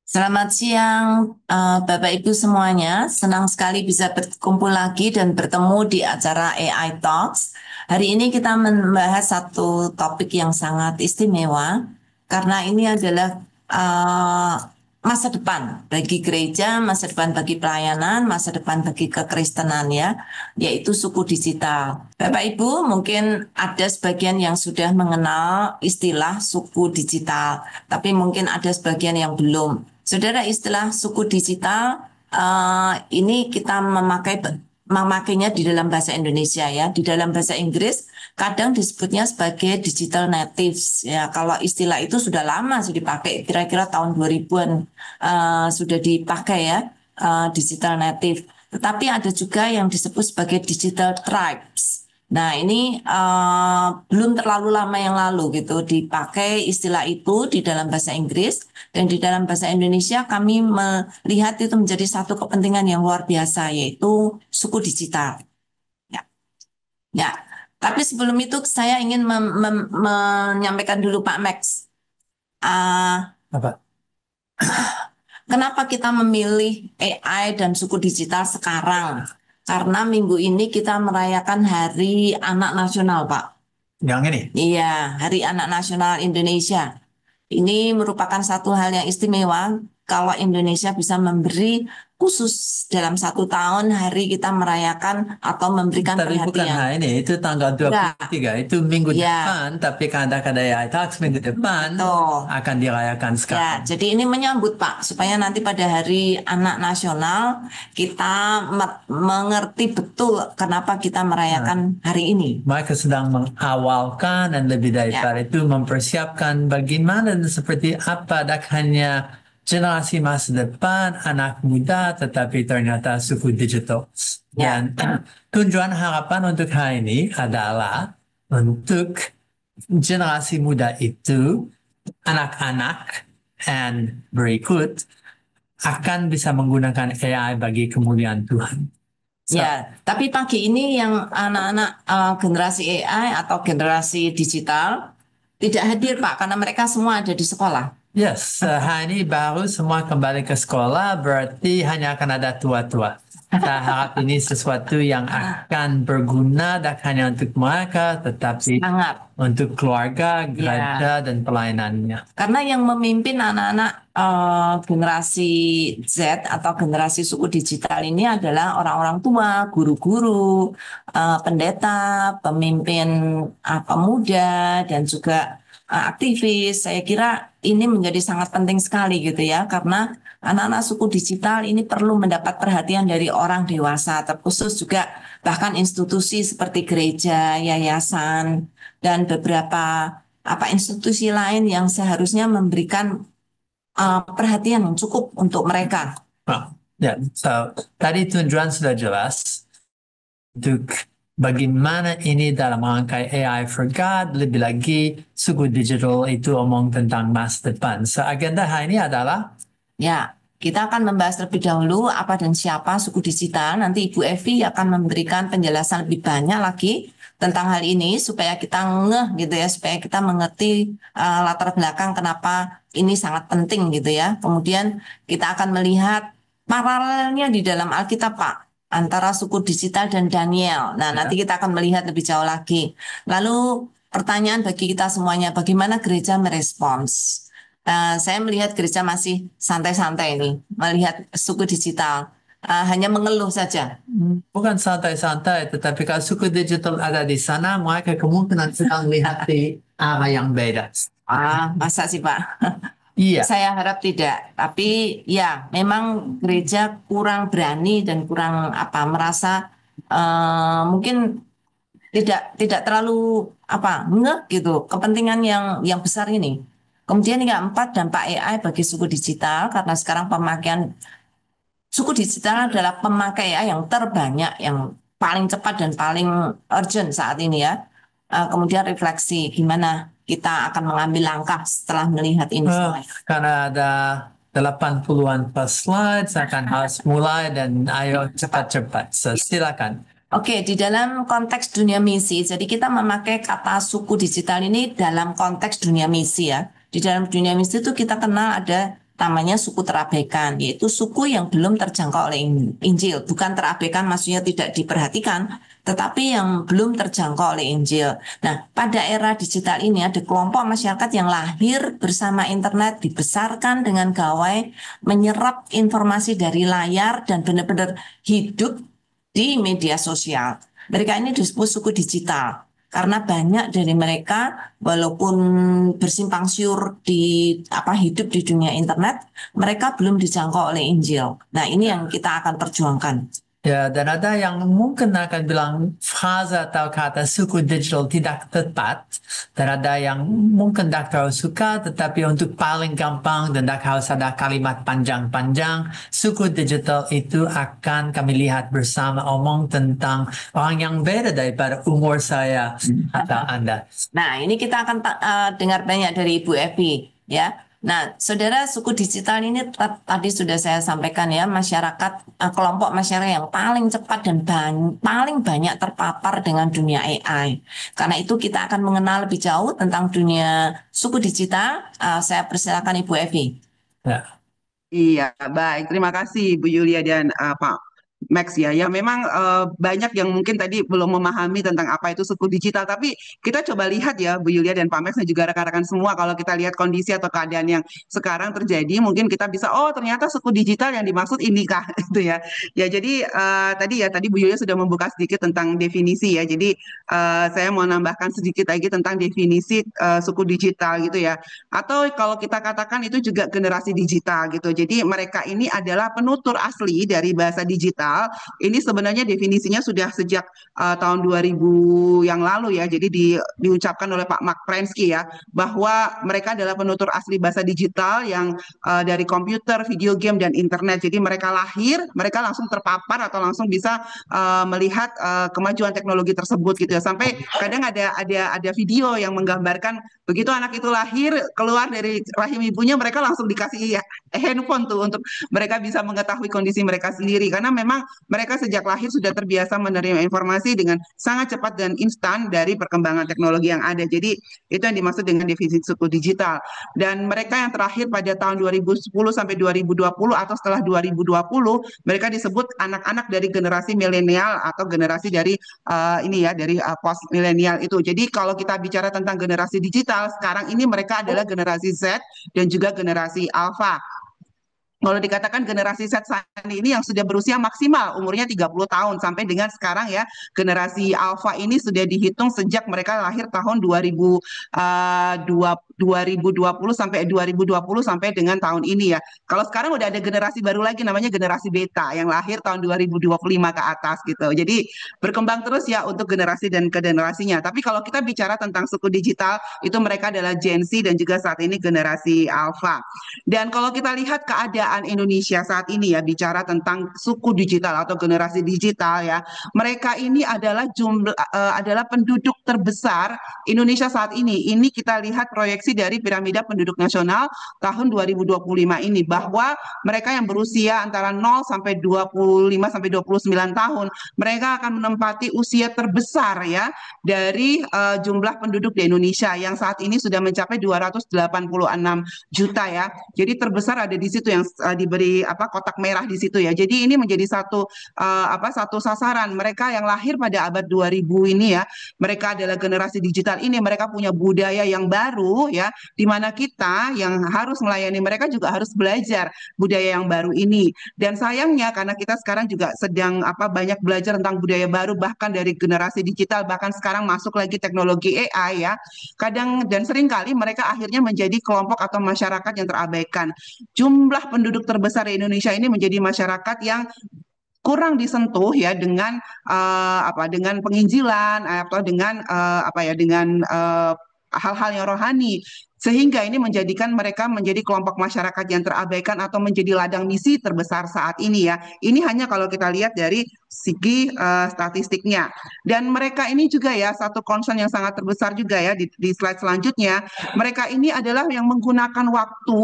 Selamat siang, Bapak Ibu semuanya. Senang sekali bisa berkumpul lagi dan bertemu di acara AI Talks. Hari ini kita membahas satu topik yang sangat istimewa karena ini adalah uh, masa depan bagi gereja, masa depan bagi pelayanan, masa depan bagi kekristenan ya, yaitu suku digital. Bapak Ibu mungkin ada sebagian yang sudah mengenal istilah suku digital, tapi mungkin ada sebagian yang belum. Saudara, istilah suku digital ini kita memakainya di dalam bahasa Indonesia ya. Di dalam bahasa Inggris kadang disebutnya sebagai digital natives ya. Kalau istilah itu sudah lama sudah dipakai, kira-kira tahun 2000-an sudah dipakai ya, digital native. Tetapi ada juga yang disebut sebagai digital tribes. Nah, ini belum terlalu lama yang lalu gitu dipakai istilah itu di dalam bahasa Inggris, dan di dalam bahasa Indonesia kami melihat itu menjadi satu kepentingan yang luar biasa, yaitu suku digital. Ya, ya. Tapi sebelum itu saya ingin menyampaikan dulu Pak Max. Apa? Kenapa kita memilih AI dan suku digital sekarang? Karena minggu ini kita merayakan Hari Anak Nasional, Pak. Yang ini? Iya, Hari Anak Nasional Indonesia. Ini merupakan satu hal yang istimewa kalau Indonesia bisa memberi khusus dalam satu tahun hari kita merayakan atau memberikan Tapi bukan perhatian. hari ini, itu tanggal Enggak, 23, itu minggu ya, depan, tapi kadang-kadang ya tax minggu depan betul. akan dirayakan Ya, sekarang. jadi ini menyambut Pak, supaya nanti pada Hari Anak Nasional kita mengerti betul kenapa kita Nah, merayakan hari ini. mereka sedang mengawalkan dan lebih Ya, daripada itu mempersiapkan bagaimana dan seperti apa dak hanya generasi masa depan, anak muda, tetapi ternyata suku digital. ya, Dan tujuan harapan untuk hari ini adalah untuk generasi muda itu, anak-anak, dan berikut akan bisa menggunakan AI bagi kemuliaan Tuhan. So, ya. Tapi pagi ini yang anak-anak generasi AI atau generasi digital tidak hadir Pak, karena mereka semua ada di sekolah. yes, hari ini baru semua kembali ke sekolah, berarti hanya akan ada tua-tua. Saya harap ini sesuatu yang akan berguna dan hanya untuk mereka, tetapi Sangat. untuk keluarga, Ya, gereja, dan pelayanannya. karena yang memimpin anak-anak generasi Z atau generasi suku digital ini adalah orang-orang tua, guru-guru, pendeta, pemimpin pemuda, dan juga aktivis. Saya kira ini menjadi sangat penting sekali gitu ya, karena anak-anak suku digital ini perlu mendapat perhatian dari orang dewasa, terkhusus juga bahkan institusi seperti gereja, yayasan, dan beberapa institusi lain yang seharusnya memberikan perhatian yang cukup untuk mereka. Well, ya, so tadi tujuan sudah jelas untuk bagaimana ini dalam rangkai AI for God, lebih lagi suku digital itu omong tentang masa depan. So agenda hari ini adalah Ya, kita akan membahas terlebih dahulu apa dan siapa suku digital. Nanti Ibu Evi akan memberikan penjelasan lebih banyak lagi tentang hal ini supaya kita ngeh gitu ya, supaya kita mengerti latar belakang kenapa ini sangat penting gitu ya. Kemudian kita akan melihat paralelnya di dalam Alkitab, Pak, antara suku digital dan Daniel. Nah, nanti ya, kita akan melihat lebih jauh lagi. Lalu pertanyaan bagi kita semuanya, bagaimana gereja merespons? Saya melihat gereja masih santai-santai nih, melihat suku digital. Hanya mengeluh saja. bukan santai-santai, tetapi kalau suku digital ada di sana, mereka kemungkinan sedang lihat di arah yang beda. Masa sih Pak? Iya, Saya harap tidak. Tapi ya, memang gereja kurang berani dan kurang merasa mungkin tidak terlalu ngeh gitu kepentingan yang besar ini. Kemudian yang keempat, dampak AI bagi suku digital, karena sekarang pemakaian suku digital adalah pemakai ya yang terbanyak, yang paling cepat dan paling urgent saat ini ya. Kemudian refleksi gimana kita akan mengambil langkah setelah melihat ini semua. karena ada 80-an plus slides, akan harus mulai dan ayo cepat-cepat. So, silakan. Oke, di dalam konteks dunia misi, jadi kita memakai kata suku digital ini dalam konteks dunia misi ya. Di dalam dunia misi itu kita kenal ada namanya suku terabaikan, yaitu suku yang belum terjangkau oleh Injil. Bukan terabaikan maksudnya tidak diperhatikan, tetapi yang belum terjangkau oleh Injil. Nah, pada era digital ini ada kelompok masyarakat yang lahir bersama internet, dibesarkan dengan gawai menyerap informasi dari layar dan benar-benar hidup di media sosial. Mereka ini disebut suku digital karena banyak dari mereka walaupun bersimpang siur hidup di dunia internet, mereka belum dijangkau oleh Injil. Nah, ini yang kita akan perjuangkan. Ya, dan ada yang mungkin akan bilang frase atau kata suku digital tidak tepat, dan ada yang mungkin tak terlalu suka, tetapi untuk paling gampang dan tak harus ada kalimat panjang-panjang, suku digital itu akan kami lihat bersama omong tentang orang yang beda daripada umur saya atau Anda. Nah, ini kita akan dengar banyak dari Ibu Evi, ya. Nah, saudara, suku digital ini tadi sudah saya sampaikan ya, masyarakat, kelompok masyarakat yang paling cepat dan paling banyak terpapar dengan dunia AI. Karena itu kita akan mengenal lebih jauh tentang dunia suku digital. Saya persilakan Ibu Evi. Ya. Iya, baik. Terima kasih Bu Yulia dan Pak Max ya. Ya memang banyak yang mungkin tadi belum memahami tentang apa itu suku digital. Tapi kita coba lihat ya Bu Yulia dan Pak Max dan juga rekan-rekan semua. Kalau kita lihat kondisi atau keadaan yang sekarang terjadi, mungkin kita bisa, oh ternyata suku digital yang dimaksud ini kah? Itu ya. Ya jadi tadi Bu Yulia sudah membuka sedikit tentang definisi ya. Jadi saya mau nambahkan sedikit lagi tentang definisi suku digital gitu ya. Atau kalau kita katakan itu juga generasi digital gitu. Jadi mereka ini adalah penutur asli dari bahasa digital. Ini sebenarnya definisinya sudah sejak tahun 2000 yang lalu ya. Jadi diucapkan oleh Pak Mark Prensky ya, bahwa mereka adalah penutur asli bahasa digital yang dari komputer, video game, dan internet. Jadi mereka lahir, mereka langsung terpapar atau langsung bisa melihat kemajuan teknologi tersebut gitu ya. Sampai kadang ada video yang menggambarkan begitu anak itu lahir, keluar dari rahim ibunya, mereka langsung dikasih handphone tuh untuk mereka bisa mengetahui kondisi mereka sendiri. Karena memang mereka sejak lahir sudah terbiasa menerima informasi dengan sangat cepat dan instan dari perkembangan teknologi yang ada. Jadi itu yang dimaksud dengan defisit suku digital. Dan mereka yang terakhir pada tahun 2010 sampai 2020 atau setelah 2020, mereka disebut anak-anak dari generasi milenial atau generasi dari dari post milenial itu. Jadi kalau kita bicara tentang generasi digital, sekarang ini mereka adalah generasi Z dan juga generasi Alpha. Kalau dikatakan generasi Z saat ini yang sudah berusia maksimal umurnya 30 tahun sampai dengan sekarang ya, generasi Alpha ini sudah dihitung sejak mereka lahir tahun 2020 sampai 2020 sampai dengan tahun ini ya. Kalau sekarang udah ada generasi baru lagi namanya generasi Beta yang lahir tahun 2025 ke atas gitu. Jadi berkembang terus ya untuk generasi dan ke generasinya. Tapi kalau kita bicara tentang suku digital, itu mereka adalah Gen Z dan juga saat ini generasi Alpha. Dan kalau kita lihat keadaan Indonesia saat ini ya, bicara tentang suku digital atau generasi digital ya, mereka ini adalah adalah penduduk terbesar Indonesia saat ini. Ini kita lihat proyeksi dari piramida penduduk nasional tahun 2025 ini, bahwa mereka yang berusia antara 0 sampai 25 sampai 29 tahun, mereka akan menempati usia terbesar ya dari jumlah penduduk di Indonesia yang saat ini sudah mencapai 286 juta ya. Jadi terbesar ada di situ yang diberi kotak merah di situ ya. Jadi ini menjadi satu sasaran mereka yang lahir pada abad 2000 ini ya. Mereka adalah generasi digital ini, mereka punya budaya yang baru ya, di mana kita yang harus melayani mereka juga harus belajar budaya yang baru ini. Dan sayangnya karena kita sekarang juga sedang banyak belajar tentang budaya baru, bahkan dari generasi digital, bahkan sekarang masuk lagi teknologi AI ya. Kadang dan seringkali mereka akhirnya menjadi kelompok atau masyarakat yang terabaikan. Jumlah penduduk terbesar di Indonesia ini menjadi masyarakat yang kurang disentuh ya dengan dengan penginjilan atau dengan hal-hal yang rohani, sehingga ini menjadikan mereka menjadi kelompok masyarakat yang terabaikan atau menjadi ladang misi terbesar saat ini ya. Ini hanya kalau kita lihat dari segi statistiknya. Dan mereka ini juga ya, satu concern yang sangat terbesar juga ya di slide selanjutnya, mereka ini adalah yang menggunakan waktu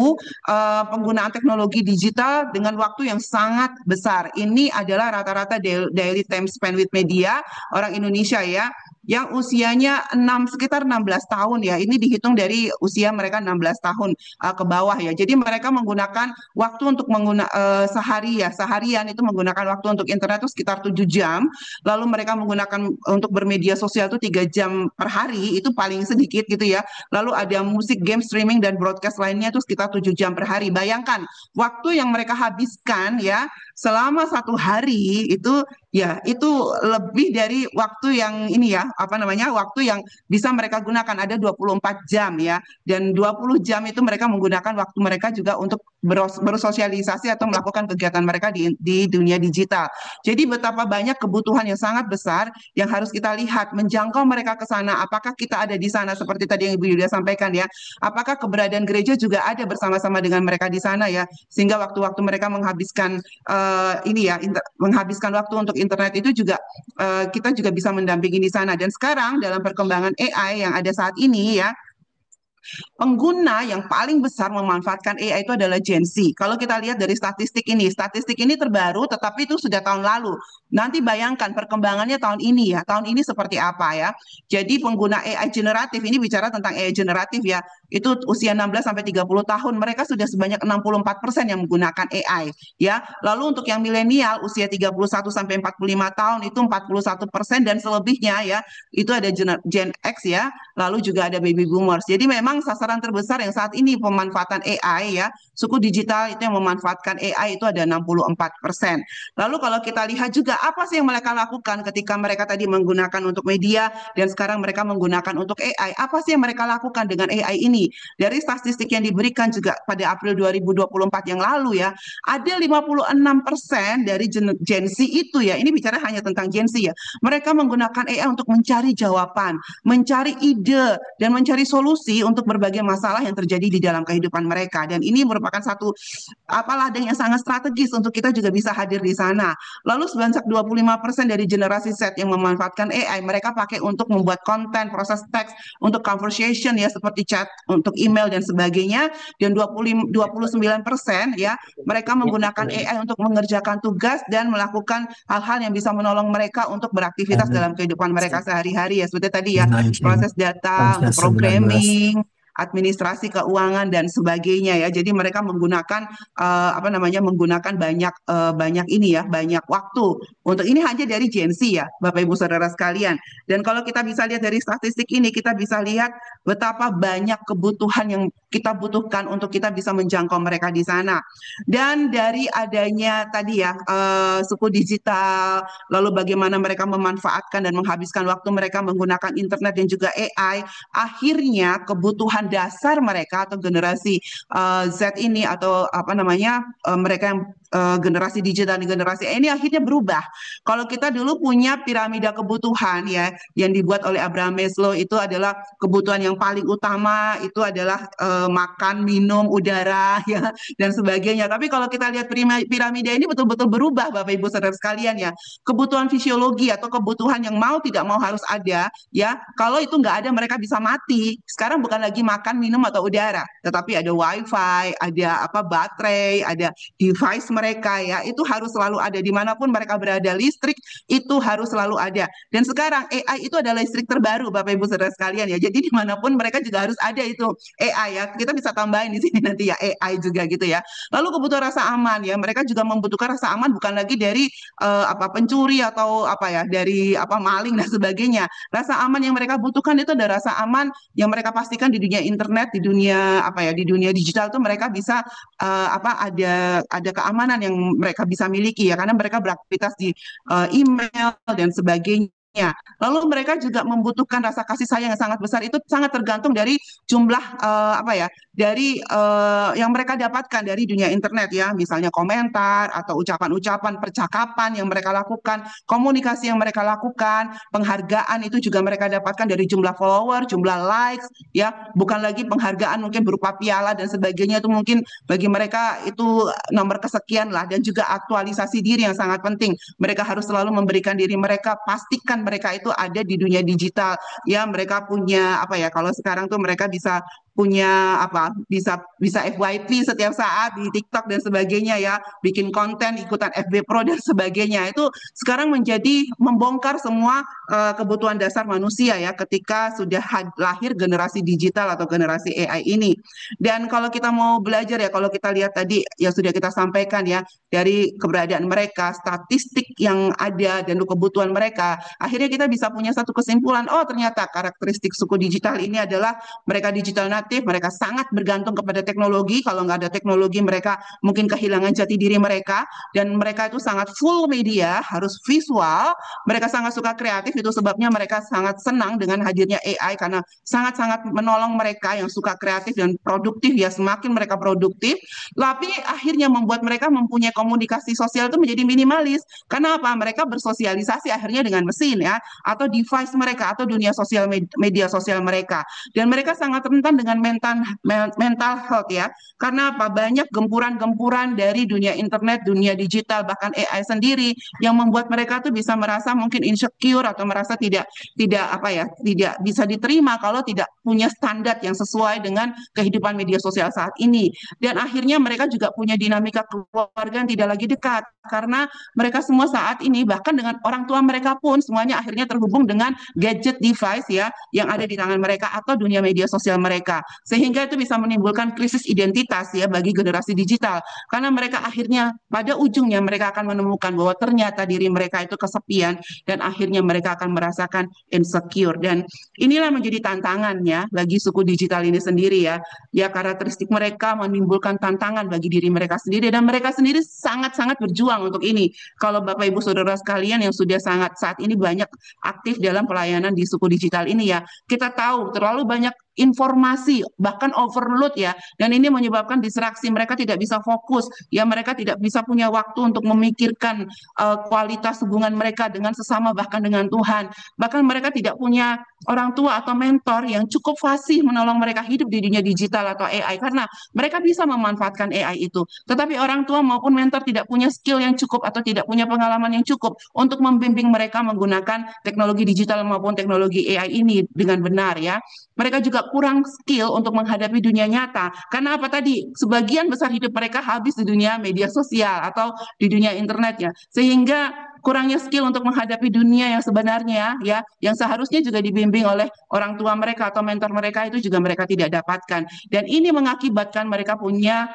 penggunaan teknologi digital dengan waktu yang sangat besar. Ini adalah rata-rata daily time spent with media orang Indonesia ya. yang usianya sekitar 16 tahun ya. Ini dihitung dari usia mereka 16 tahun ke bawah ya. Jadi mereka menggunakan waktu untuk seharian itu menggunakan waktu untuk internet itu sekitar 7 jam. Lalu mereka menggunakan untuk bermedia sosial itu 3 jam per hari, itu paling sedikit gitu ya. Lalu ada musik, game, streaming, dan broadcast lainnya itu sekitar 7 jam per hari. Bayangkan, waktu yang mereka habiskan ya selama satu hari itu ya itu lebih dari waktu yang ini ya, apa namanya, waktu yang bisa mereka gunakan ada 24 jam ya. Dan 20 jam itu mereka menggunakan waktu mereka juga untuk bersosialisasi atau melakukan kegiatan mereka di dunia digital. Jadi betapa banyak kebutuhan yang sangat besar yang harus kita lihat menjangkau mereka ke sana. Apakah kita ada di sana seperti tadi yang Ibu Yulia sampaikan ya? Apakah keberadaan gereja juga ada bersama-sama dengan mereka di sana ya? Sehingga waktu-waktu mereka menghabiskan menghabiskan waktu untuk internet itu juga kita juga bisa mendampingi di sana. Dan sekarang dalam perkembangan AI yang ada saat ini ya, pengguna yang paling besar memanfaatkan AI itu adalah Gen Z. Kalau kita lihat dari statistik ini terbaru, tetapi itu sudah tahun lalu. Nanti bayangkan perkembangannya tahun ini ya, tahun ini seperti apa ya. Jadi pengguna AI generatif, ini bicara tentang AI generatif ya, itu usia 16 sampai 30 tahun, mereka sudah sebanyak 64% yang menggunakan AI ya. Lalu untuk yang milenial usia 31 sampai 45 tahun itu 41% dan selebihnya ya, itu ada Gen X ya, lalu juga ada baby boomers. Jadi memang sasaran terbesar yang saat ini pemanfaatan AI ya, suku digital itu yang memanfaatkan AI itu ada 64%. Lalu kalau kita lihat juga apa sih yang mereka lakukan ketika mereka tadi menggunakan untuk media dan sekarang mereka menggunakan untuk AI, apa sih yang mereka lakukan dengan AI ini? Dari statistik yang diberikan juga pada April 2024 yang lalu ya, ada 56% dari Gen Z itu ya, ini bicara hanya tentang Gen Z ya, mereka menggunakan AI untuk mencari jawaban, mencari ide, dan mencari solusi untuk berbagai masalah yang terjadi di dalam kehidupan mereka. Dan ini merupakan satu ladang yang sangat strategis untuk kita juga bisa hadir di sana. Lalu sebanyak 25% dari generasi Z yang memanfaatkan AI, mereka pakai untuk membuat konten, proses teks, untuk conversation ya, seperti chat, untuk email dan sebagainya. Dan 29% ya, mereka menggunakan AI untuk mengerjakan tugas dan melakukan hal-hal yang bisa menolong mereka untuk beraktivitas dalam kehidupan mereka sehari-hari ya, seperti tadi ya, proses data, untuk 19. programming, administrasi keuangan dan sebagainya ya. Jadi mereka menggunakan menggunakan banyak ini ya, banyak waktu. Untuk ini hanya dari Gen Z ya, Bapak Ibu Saudara sekalian. Dan kalau kita bisa lihat dari statistik ini, kita bisa lihat betapa banyak kebutuhan yang kita butuhkan untuk kita bisa menjangkau mereka di sana. Dan dari adanya tadi ya, suku digital, lalu bagaimana mereka memanfaatkan dan menghabiskan waktu mereka menggunakan internet dan juga AI, akhirnya kebutuhan dasar mereka atau generasi Z ini, atau mereka yang generasi digital dan generasi ini akhirnya berubah. Kalau kita dulu punya piramida kebutuhan ya, yang dibuat oleh Abraham Maslow, itu adalah kebutuhan yang paling utama itu adalah makan, minum, udara ya, dan sebagainya. Tapi kalau kita lihat piramida ini betul-betul berubah, Bapak Ibu Saudara sekalian ya. Kebutuhan fisiologi atau kebutuhan yang mau tidak mau harus ada ya. Kalau itu nggak ada, mereka bisa mati. Sekarang bukan lagi makan, minum, atau udara, tetapi ada wifi, ada baterai, ada device mereka ya. Itu harus selalu ada dimanapun mereka berada. Listrik itu harus selalu ada. Dan sekarang AI itu adalah listrik terbaru, Bapak Ibu Saudara sekalian ya. Jadi dimanapun mereka juga harus ada itu AI ya. Kita bisa tambahin di sini nanti ya, AI juga gitu ya. Lalu kebutuhan rasa aman ya. Mereka juga membutuhkan rasa aman bukan lagi dari pencuri atau dari maling dan sebagainya. Rasa aman yang mereka butuhkan itu ada rasa aman yang mereka pastikan di dunia internet, di dunia di dunia digital itu mereka bisa ada keamanan yang mereka bisa miliki ya, karena mereka beraktivitas di email dan sebagainya. Lalu mereka juga membutuhkan rasa kasih sayang yang sangat besar, itu sangat tergantung dari jumlah dari yang mereka dapatkan dari dunia internet ya, misalnya komentar atau ucapan-ucapan percakapan yang mereka lakukan, komunikasi yang mereka lakukan, penghargaan itu juga mereka dapatkan dari jumlah follower, jumlah likes ya, bukan lagi penghargaan mungkin berupa piala dan sebagainya, itu mungkin bagi mereka itu nomor kesekian lah. Dan juga aktualisasi diri yang sangat penting, mereka harus selalu memberikan diri mereka, pastikan mereka itu ada di dunia digital ya, mereka punya kalau sekarang tuh mereka bisa punya apa bisa bisa FYP setiap saat di TikTok dan sebagainya ya, bikin konten ikutan FB Pro dan sebagainya. Itu sekarang menjadi membongkar semua kebutuhan dasar manusia ya ketika sudah lahir generasi digital atau generasi AI ini. Dan kalau kita mau belajar ya, kalau kita lihat tadi yang sudah kita sampaikan ya dari keberadaan mereka, statistik yang ada dan kebutuhan mereka, akhirnya kita bisa punya satu kesimpulan, oh ternyata karakteristik suku digital ini adalah mereka digital native, mereka sangat bergantung kepada teknologi. Kalau nggak ada teknologi, mereka mungkin kehilangan jati diri mereka. Dan mereka itu sangat full media, harus visual. Mereka sangat suka kreatif, itu sebabnya mereka sangat senang dengan hadirnya AI karena sangat-sangat menolong mereka yang suka kreatif dan produktif ya. Semakin mereka produktif, tapi akhirnya membuat mereka mempunyai komunikasi sosial itu menjadi minimalis. Karena apa? Mereka bersosialisasi akhirnya dengan mesin ya, atau device mereka, atau dunia sosial media sosial mereka. Dan mereka sangat rentan dengan mental health ya. Karena apa? Banyak gempuran-gempuran dari dunia internet, dunia digital, bahkan AI sendiri yang membuat mereka tuh bisa merasa mungkin insecure atau merasa tidak apa ya, tidak bisa diterima kalau tidak punya standar yang sesuai dengan kehidupan media sosial saat ini. Dan akhirnya mereka juga punya dinamika keluarga yang tidak lagi dekat karena mereka semua saat ini bahkan dengan orang tua mereka pun semuanya akhirnya terhubung dengan gadget device ya yang ada di tangan mereka atau dunia media sosial mereka, sehingga itu bisa menimbulkan krisis identitas ya bagi generasi digital karena mereka akhirnya pada ujungnya mereka akan menemukan bahwa ternyata diri mereka itu kesepian dan akhirnya mereka akan merasakan insecure. Dan inilah menjadi tantangannya bagi suku digital ini sendiri ya, ya karakteristik mereka menimbulkan tantangan bagi diri mereka sendiri dan mereka sendiri sangat-sangat berjuang untuk ini. Kalau Bapak Ibu Saudara sekalian yang sudah sangat saat ini banyak aktif dalam pelayanan di suku digital ini ya, kita tahu terlalu banyak informasi bahkan overload ya, dan ini menyebabkan distraksi, mereka tidak bisa fokus ya, mereka tidak bisa punya waktu untuk memikirkan kualitas hubungan mereka dengan sesama bahkan dengan Tuhan, bahkan mereka tidak punya orang tua atau mentor yang cukup fasih menolong mereka hidup di dunia digital atau AI karena mereka bisa memanfaatkan AI itu, tetapi orang tua maupun mentor tidak punya skill yang cukup atau tidak punya pengalaman yang cukup untuk membimbing mereka menggunakan teknologi digital maupun teknologi AI ini dengan benar ya. Mereka juga kurang skill untuk menghadapi dunia nyata. Karena apa tadi? Sebagian besar hidup mereka habis di dunia media sosial atau di dunia internet ya. Sehingga kurangnya skill untuk menghadapi dunia yang sebenarnya ya, yang seharusnya juga dibimbing oleh orang tua mereka atau mentor mereka itu juga mereka tidak dapatkan. Dan ini mengakibatkan mereka punya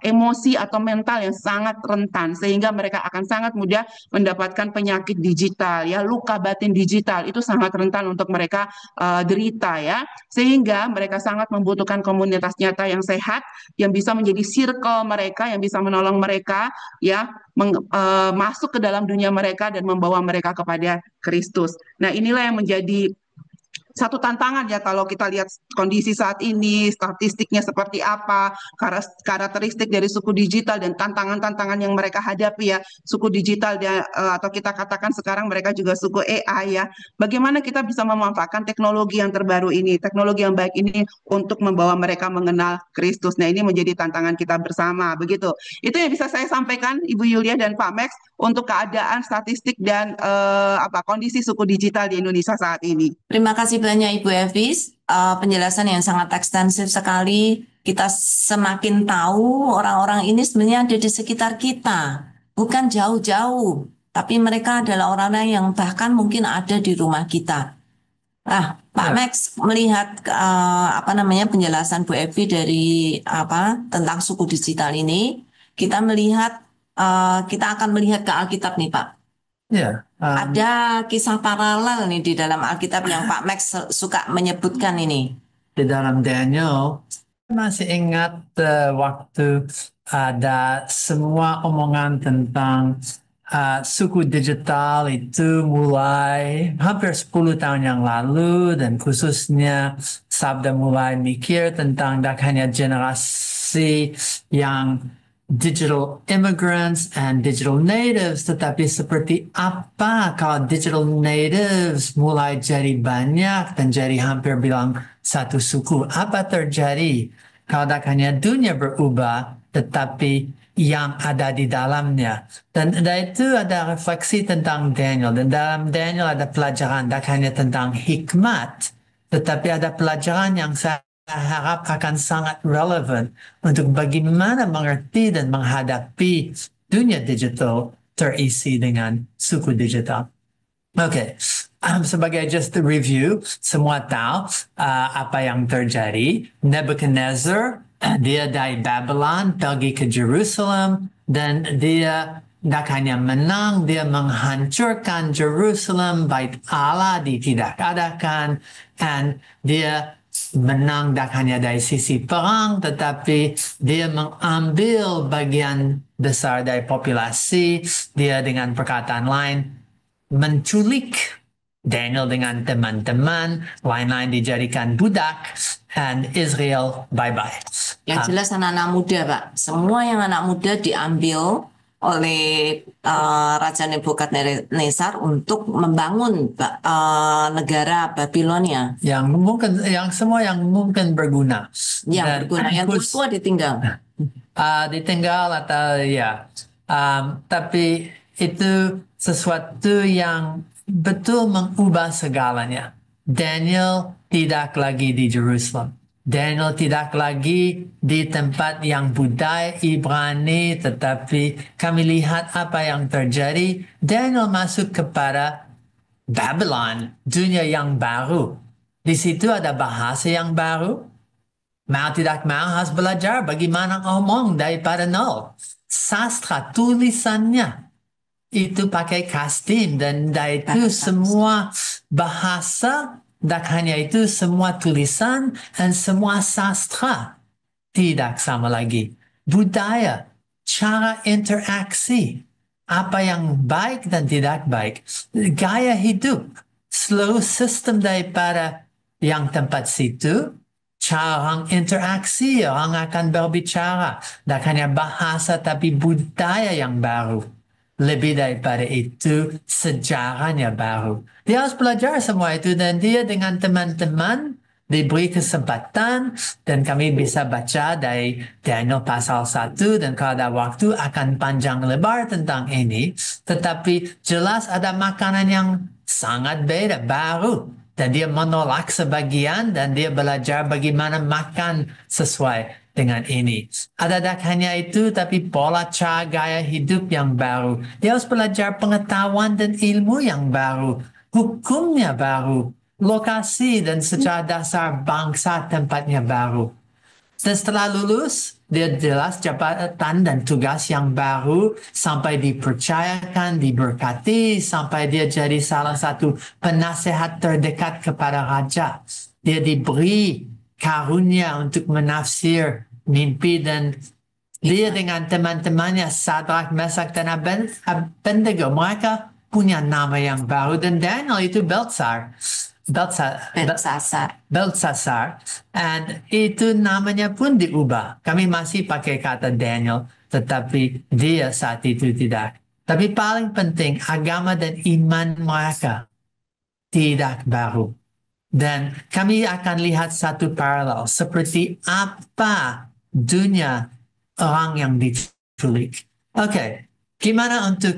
emosi atau mental yang sangat rentan sehingga mereka akan sangat mudah mendapatkan penyakit digital ya, luka batin digital itu sangat rentan untuk mereka derita ya, sehingga mereka sangat membutuhkan komunitas nyata yang sehat yang bisa menjadi circle mereka, yang bisa menolong mereka ya masuk ke dalam dunia mereka dan membawa mereka kepada Kristus. Nah, inilah yang menjadi satu tantangan ya kalau kita lihat kondisi saat ini, statistiknya seperti apa, karakteristik dari suku digital dan tantangan-tantangan yang mereka hadapi ya, suku digital atau kita katakan sekarang mereka juga suku AI ya. Bagaimana kita bisa memanfaatkan teknologi yang terbaru ini, teknologi yang baik ini untuk membawa mereka mengenal Kristus. Nah, ini menjadi tantangan kita bersama, begitu. Itu yang bisa saya sampaikan Ibu Yulia dan Pak Max untuk keadaan statistik dan kondisi suku digital di Indonesia saat ini. Terima kasih banyak Ibu Evis, penjelasan yang sangat ekstensif sekali. Kita semakin tahu orang-orang ini sebenarnya ada di sekitar kita, bukan jauh-jauh, tapi mereka adalah orang-orang yang bahkan mungkin ada di rumah kita. Pak Max melihat penjelasan Bu Evi dari tentang suku digital ini, kita akan melihat ke Alkitab nih Pak. Ya, Ada kisah paralel nih di dalam Alkitab yang Pak Max suka menyebutkan ini. di dalam Daniel, masih ingat waktu ada semua omongan tentang suku digital itu mulai hampir 10 tahun yang lalu, dan khususnya Sabda mulai mikir tentang hanya generasi yang digital immigrants and digital natives, tetapi seperti apa kalau digital natives mulai jadi banyak dan jadi hampir bilang satu suku? Apa terjadi kalau hanya dunia berubah, tetapi yang ada di dalamnya? Dan itu ada refleksi tentang Daniel, dan dalam Daniel ada pelajaran hanya tentang hikmat, tetapi ada pelajaran yang saya harap akan sangat relevan untuk bagaimana mengerti dan menghadapi dunia digital terisi dengan suku digital. Oke, sebagai just a review, semua tahu apa yang terjadi. Nebuchadnezzar, dia dari Babylon pergi ke Jerusalem dan dia tidak hanya menang, dia menghancurkan Jerusalem, bait Allah ditidak-adakan, dan dia menang tak hanya dari sisi perang, tetapi dia mengambil bagian besar dari populasi. Dia dengan perkataan lain menculik Daniel dengan teman-teman, lain-lain dijadikan budak, dan Israel bye-bye. Yang jelas anak-anak muda, Pak. Semua yang anak muda diambil oleh Raja Nebukadnezar untuk membangun negara Babilonia. Semua yang mungkin berguna. Yang berguna, yang tua ditinggal. Ditinggal atau ya. Tapi itu sesuatu yang betul mengubah segalanya. Daniel tidak lagi di Jerusalem. Daniel tidak lagi di tempat yang budaya Ibrani, tetapi kami lihat apa yang terjadi. Daniel masuk kepada Babylon, dunia yang baru. Di situ ada bahasa yang baru. Mau tidak mau harus belajar bagaimana ngomong daripada nol. Sastra tulisannya itu pakai kastim dan itu semua bahasa, dan hanya itu semua tulisan dan semua sastra tidak sama lagi. Budaya, cara interaksi, apa yang baik dan tidak baik, gaya hidup, seluruh sistem daripada yang tempat situ, cara orang interaksi, orang akan berbicara, dan hanya bahasa tapi budaya yang baru. Lebih daripada itu, sejarahnya baru. Dia harus belajar semua itu dan dia dengan teman-teman diberi kesempatan dan kami bisa baca dari Daniel pasal 1 dan kalau ada waktu akan panjang lebar tentang ini. Tetapi jelas ada makanan yang sangat beda, baru. Dan dia menolak sebagian dan dia belajar bagaimana makan sesuai dengan ini. Ada tak hanya itu, tapi pola cara gaya hidup yang baru. Dia harus belajar pengetahuan dan ilmu yang baru. Hukumnya baru. Lokasi dan secara dasar bangsa tempatnya baru. Dan setelah lulus, dia jelas jabatan dan tugas yang baru sampai dipercayakan, diberkati, sampai dia jadi salah satu penasehat terdekat kepada raja. Dia diberi karunia untuk menafsir mimpi dan dia dengan teman-temannya Sadrak, Mesak dan Abednego, mereka punya nama yang baru dan Daniel itu Belsasar, and itu namanya pun diubah. Kami masih pakai kata Daniel, tetapi dia saat itu tidak. Tapi paling penting, agama dan iman mereka tidak baru. Dan kami akan lihat satu paralel seperti apa dunia orang yang diculik. Oke, gimana untuk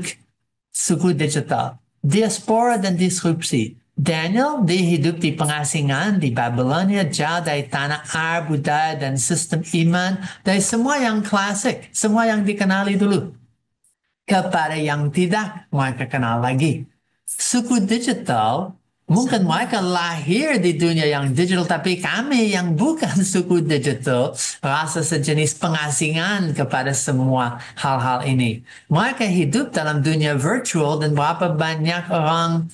suku digital? Diaspora dan disrupsi. Daniel hidup di pengasingan di Babilonia, jauh dari tanah air, budaya, dan sistem iman, dari semua yang klasik, semua yang dikenali dulu, kepada yang tidak mereka kenal lagi. Suku digital, mungkin mereka lahir di dunia yang digital, tapi kami yang bukan suku digital rasa sejenis pengasingan kepada semua hal-hal ini. Mereka hidup dalam dunia virtual dan berapa banyak orang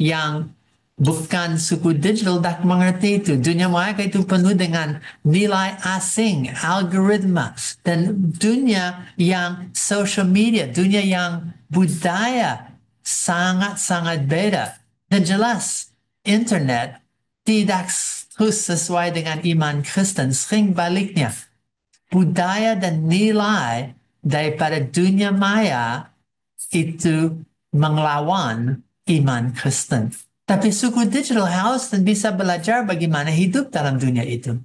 yang bukan suku digital tak mengerti itu. Dunia mereka itu penuh dengan nilai asing, algoritma, dan dunia yang social media, dunia yang budaya sangat-sangat beda. Dan jelas, internet tidak terus sesuai dengan iman Kristen, sering baliknya. Budaya dan nilai daripada dunia maya itu melawan iman Kristen. Tapi suku digital harus dan bisa belajar bagaimana hidup dalam dunia itu.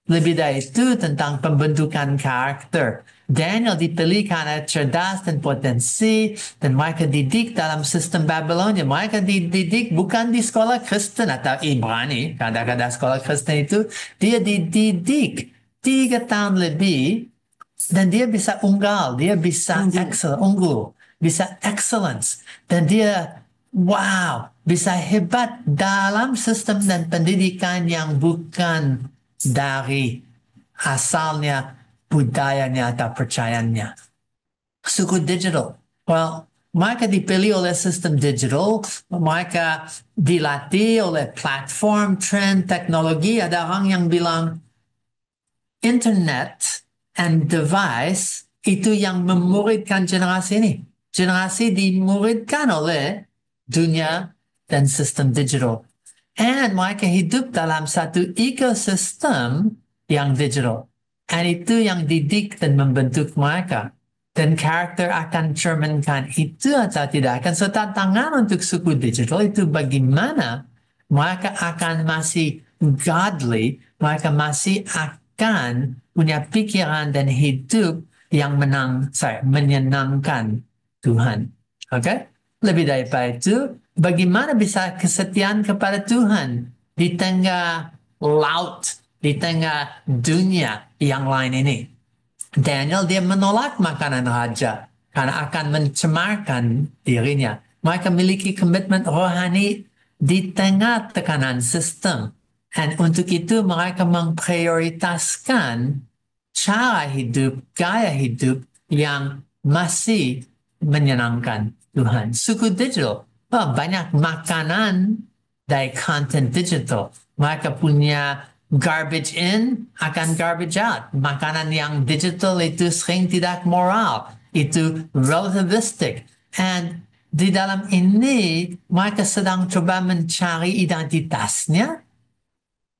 Lebih dari itu tentang pembentukan karakter. Daniel dipilih karena cerdas dan potensi, dan mereka didik dalam sistem Babilonia. Mereka dididik bukan di sekolah Kristen atau Ibrani. Kadang-kadang sekolah Kristen itu, dia dididik 3 tahun lebih, dan dia bisa dia bisa unggul, bisa excellence, dan dia bisa hebat dalam sistem dan pendidikan yang bukan dari asalnya budayanya atau percayaannya. Suku digital. Well, mereka dipilih oleh sistem digital, mereka dilatih oleh platform, trend, teknologi. Ada orang yang bilang internet and device itu yang memuridkan generasi ini. Generasi dimuridkan oleh dunia dan sistem digital. And mereka hidup dalam satu ekosistem yang digital. And itu yang didik dan membentuk mereka. Dan karakter akan cerminkan itu atau tidak. Akan so tantangan untuk suku digital itu bagaimana mereka akan masih godly, mereka masih akan punya pikiran dan hidup yang menyenangkan Tuhan. Okay? Lebih daripada itu, bagaimana bisa kesetiaan kepada Tuhan di tengah laut, di tengah dunia yang lain ini. Daniel, dia menolak makanan raja karena akan mencemarkan dirinya. Mereka memiliki komitmen rohani di tengah tekanan sistem. Dan untuk itu mereka memprioritaskan cara hidup, gaya hidup yang masih menyenangkan Tuhan. Suku digital, banyak makanan dari content digital. Mereka punya garbage in akan garbage out. Makanan yang digital itu sering tidak moral. Itu relativistic. And di dalam ini mereka sedang coba mencari identitasnya.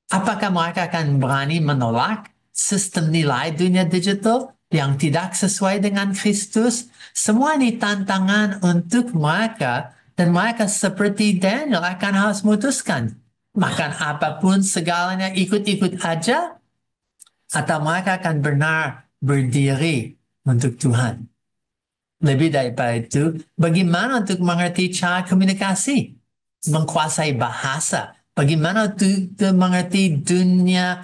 Apakah mereka akan berani menolak sistem nilai dunia digital yang tidak sesuai dengan Kristus? Semua ini tantangan untuk mereka, dan mereka seperti Daniel akan harus memutuskan. Makan apapun segalanya ikut-ikut aja, atau mereka akan benar berdiri untuk Tuhan. Lebih daripada itu, bagaimana untuk mengerti cara komunikasi, menguasai bahasa, bagaimana untuk mengerti dunia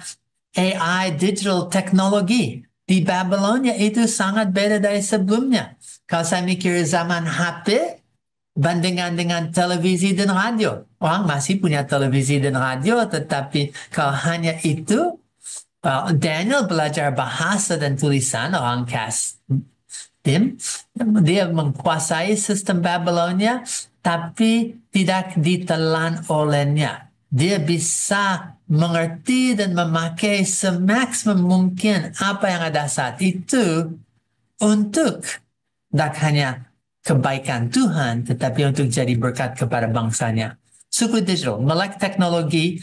AI, digital teknologi. Di Babilonia itu sangat beda dari sebelumnya. Kalau saya mikir zaman HP, bandingkan dengan televisi dan radio. Orang masih punya televisi dan radio, tetapi kalau hanya itu, Daniel belajar bahasa dan tulisan orang Kasdim. Dia menguasai sistem Babilonia, tapi tidak ditelan olehnya. Dia bisa mengerti dan memakai semaksimum mungkin apa yang ada saat itu untuk tidak hanya kebaikan Tuhan, tetapi untuk jadi berkat kepada bangsanya. Suku digital, melek teknologi,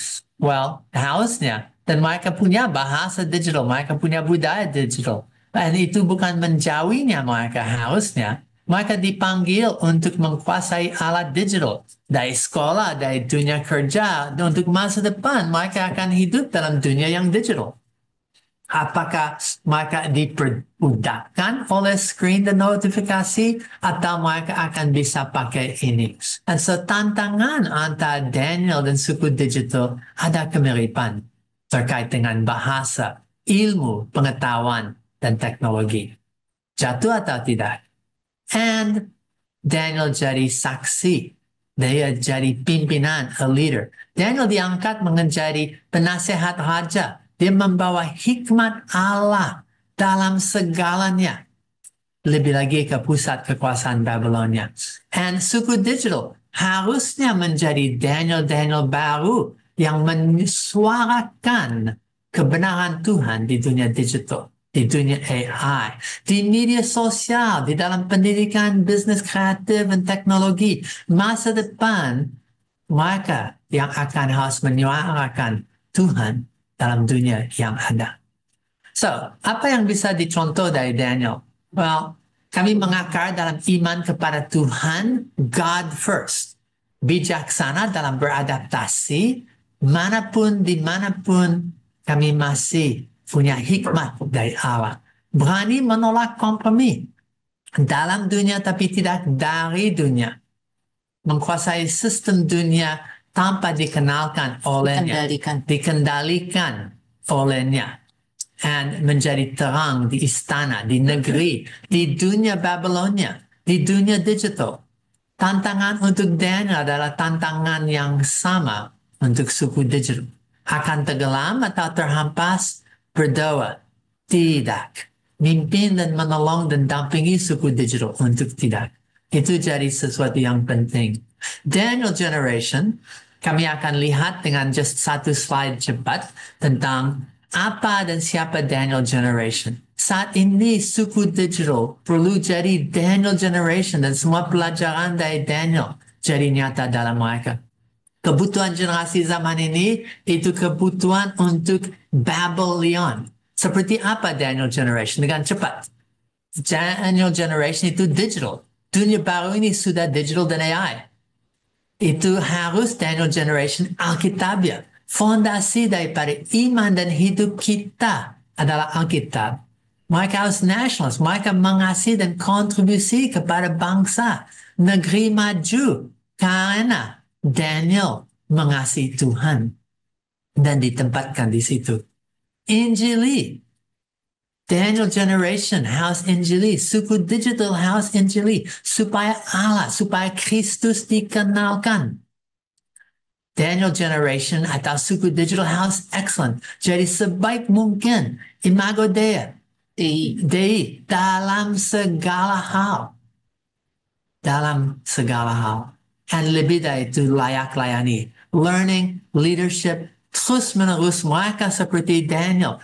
harusnya, dan mereka punya bahasa digital, mereka punya budaya digital. Dan itu bukan menjauhinya mereka, harusnya. Mereka dipanggil untuk menguasai alat digital. Dari sekolah, dari dunia kerja, dan untuk masa depan, mereka akan hidup dalam dunia yang digital. Apakah mereka diperdagangkan oleh screen dan notifikasi, atau mereka akan bisa pakai ini? Dan so tantangan antara Daniel dan suku digital ada kemiripan terkait dengan bahasa, ilmu, pengetahuan, dan teknologi. Jatuh atau tidak? And Daniel jadi saksi. Dia jadi pimpinan, a leader. Daniel diangkat menjadi penasehat raja. Dia membawa hikmat Allah dalam segalanya. Lebih lagi ke pusat kekuasaan Babilonia. And suku digital harusnya menjadi Daniel baru yang mensuarakan kebenaran Tuhan di dunia digital, di dunia AI, di media sosial, di dalam pendidikan, bisnis kreatif, dan teknologi. Masa depan, mereka yang akan harus menyuarakan Tuhan dalam dunia yang ada. So, apa yang bisa dicontoh dari Daniel? Well, kami mengakar dalam iman kepada Tuhan, God first. Bijaksana dalam beradaptasi, dimanapun kami masih punya hikmat dari Allah. Berani menolak kompromi dalam dunia tapi tidak dari dunia. Menguasai sistem dunia tanpa dikenalkan olehnya. Dikendalikan olehnya. Dan menjadi terang di istana, di negeri, di dunia Babilonia, di dunia digital. Tantangan untuk Daniel adalah tantangan yang sama untuk suku digital. Akan tenggelam atau terhampas? Berdoa. Tidak. Mimpin dan menolong dan dampingi suku digital untuk tidak. Itu jadi sesuatu yang penting. Daniel Generation, kami akan lihat dengan just satu slide cepat tentang apa dan siapa Daniel Generation. Saat ini suku digital perlu jadi Daniel Generation dan semua pelajaran dari Daniel jadi nyata dalam mereka. Kebutuhan generasi zaman ini itu kebutuhan untuk Babylon. Seperti apa Daniel Generation? Dengan cepat. Daniel Generation itu digital. Dunia baru ini sudah digital dan AI. Itu harus Daniel Generation Alkitabiah. Fondasi daripada iman dan hidup kita adalah Alkitab. Mereka harus nasionalis. Mereka mengasihi dan kontribusi kepada bangsa. Negeri maju. Karena Daniel mengasihi Tuhan. Dan ditempatkan di situ. Injili. Daniel Generation harus Injili. Suku digital harus Injili. Supaya Allah, supaya Kristus dikenalkan. Daniel Generation atau suku digital harus excellent. Jadi sebaik mungkin imago Dei dalam segala hal. Dalam segala hal. Dan lebih dari itu layak layani. Learning, leadership, terus menerus mereka seperti Daniel.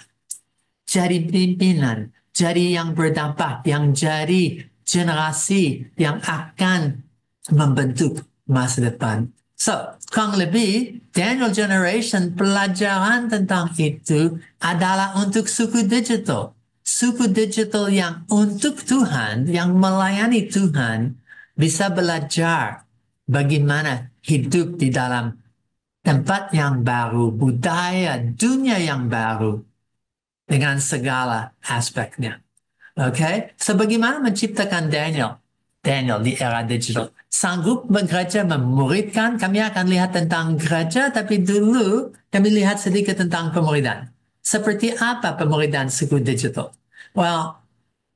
Jadi pimpinan, jadi yang berdampak, yang jadi generasi yang akan membentuk masa depan. So, kurang lebih, Daniel Generation pelajaran tentang itu adalah untuk suku digital. Suku digital yang untuk Tuhan, yang melayani Tuhan, bisa belajar bagaimana hidup di dalam tempat yang baru, budaya, dunia yang baru, dengan segala aspeknya. Okay? So, bagaimana menciptakan Daniel di era digital? Sanggup bekerja memuridkan, kami akan lihat tentang gereja, tapi dulu kami lihat sedikit tentang pemuridan. Seperti apa pemuridan suku digital? Well,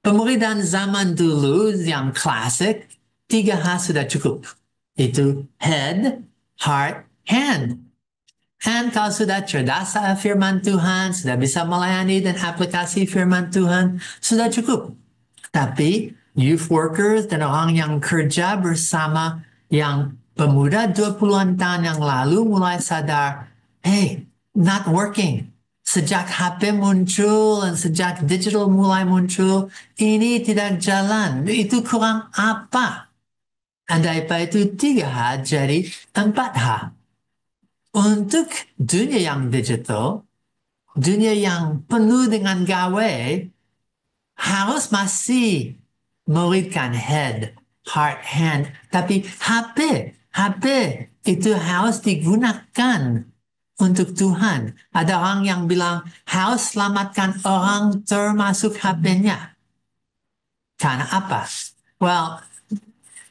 pemuridan zaman dulu yang klasik, 3 hal sudah cukup. Itu head, heart, hand. Dan kalau sudah cerdas firman Tuhan, sudah bisa melayani dan aplikasi firman Tuhan, sudah cukup. Tapi youth workers dan orang yang kerja bersama yang pemuda 20-an tahun yang lalu mulai sadar, hey, not working. Sejak HP muncul dan sejak digital mulai muncul, ini tidak jalan. Itu kurang apa? Dan daripada itu 3 hal jadi 4 hal. Untuk dunia yang digital, dunia yang penuh dengan gawe, harus masih memuridkan head, heart, hand. Tapi HP itu harus digunakan untuk Tuhan. Ada orang yang bilang harus selamatkan orang termasuk HP-nya. Karena apa? Well,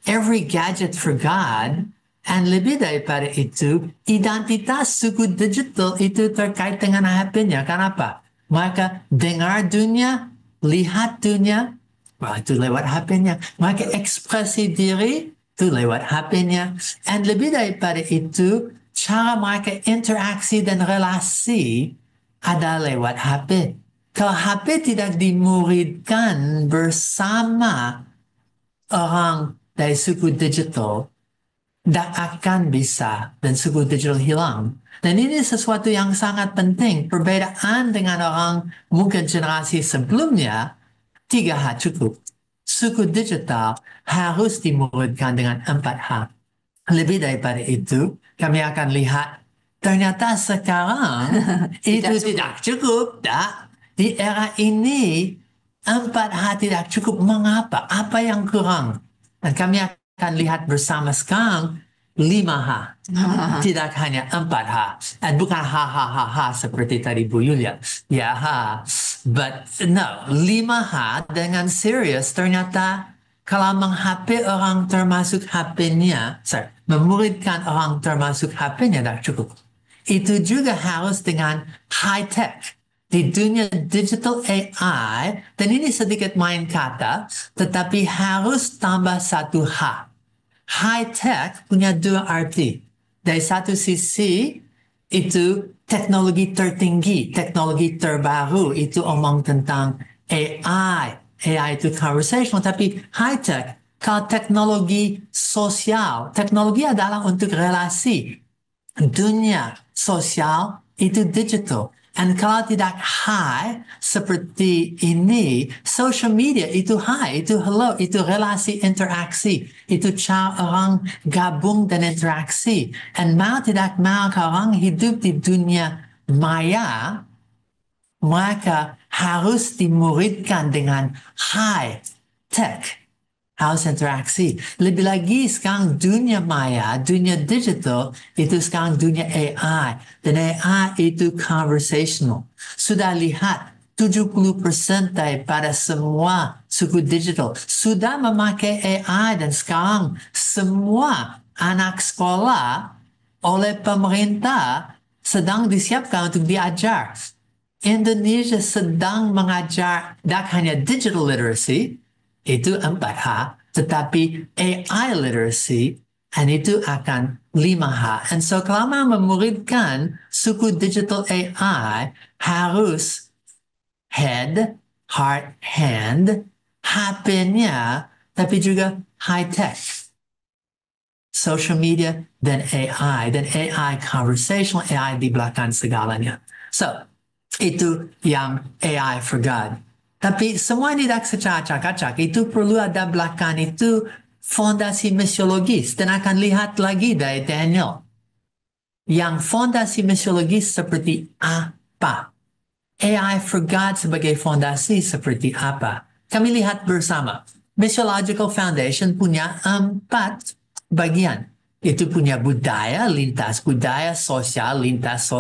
every gadget for God. Dan lebih daripada itu, identitas suku digital itu terkait dengan HP-nya. Kenapa? Mereka dengar dunia, lihat dunia, itu lewat HP-nya. Mereka ekspresi diri, itu lewat HP-nya. Dan lebih daripada itu, cara mereka interaksi dan relasi ada lewat HP. Kalau HP tidak dimuridkan bersama orang dari suku digital, tidak akan bisa dan suku digital hilang. Dan ini sesuatu yang sangat penting. Perbedaan dengan orang mungkin generasi sebelumnya, 3 hal cukup. Suku digital harus dimuridkan dengan 4 hal. Lebih daripada itu, kami akan lihat ternyata sekarang itu tidak cukup. Di era ini, 4 hal tidak cukup. Mengapa? Apa yang kurang? Dan kami akan lihat bersama sekarang 5H. Tidak hanya 4H. Dan bukan ha seperti tadi Bu Yulia. Ya, ha. But no, 5H dengan serius ternyata kalau meng-HP orang termasuk HP-nya, memuridkan orang termasuk HP-nya dah cukup. Itu juga harus dengan high-tech. Di dunia digital AI, dan ini sedikit main kata, tetapi harus tambah satu H. High-tech punya dua arti. Dari satu sisi, itu teknologi tertinggi, teknologi terbaru, itu omong tentang AI. AI itu conversational, tapi high-tech, kalau teknologi sosial, teknologi adalah untuk relasi. Dunia sosial itu digital. Dan kalau tidak high seperti ini, social media itu high, itu hello, itu relasi interaksi, itu cara orang gabung dan interaksi. Dan mau tidak mau kalau orang hidup di dunia maya, mereka harus dimuridkan dengan high tech. Harus interaksi. Lebih lagi sekarang dunia maya, dunia digital, itu sekarang dunia AI. Dan AI itu conversational. Sudah lihat 70% daripada semua suku digital sudah memakai AI dan sekarang semua anak sekolah oleh pemerintah sedang disiapkan untuk diajar. Indonesia sedang mengajar tak hanya digital literacy, itu 4H, tetapi AI literacy, dan itu akan 5H. And so kalau mau memuridkan suku digital AI, harus head, heart, hand, HP-nya, tapi juga high-tech. Social media, dan AI conversational, AI di belakang segalanya. So, itu yang AI for God. Tapi semua tidak secara acak-acak. Itu perlu ada belakang itu fondasi misiologis. Dan akan lihat lagi dari Daniel. Yang fondasi misiologis seperti apa? AI for God sebagai fondasi seperti apa? Kami lihat bersama. Missiological Foundation punya 4 bagian. Itu punya budaya, lintas budaya, sosial, lintas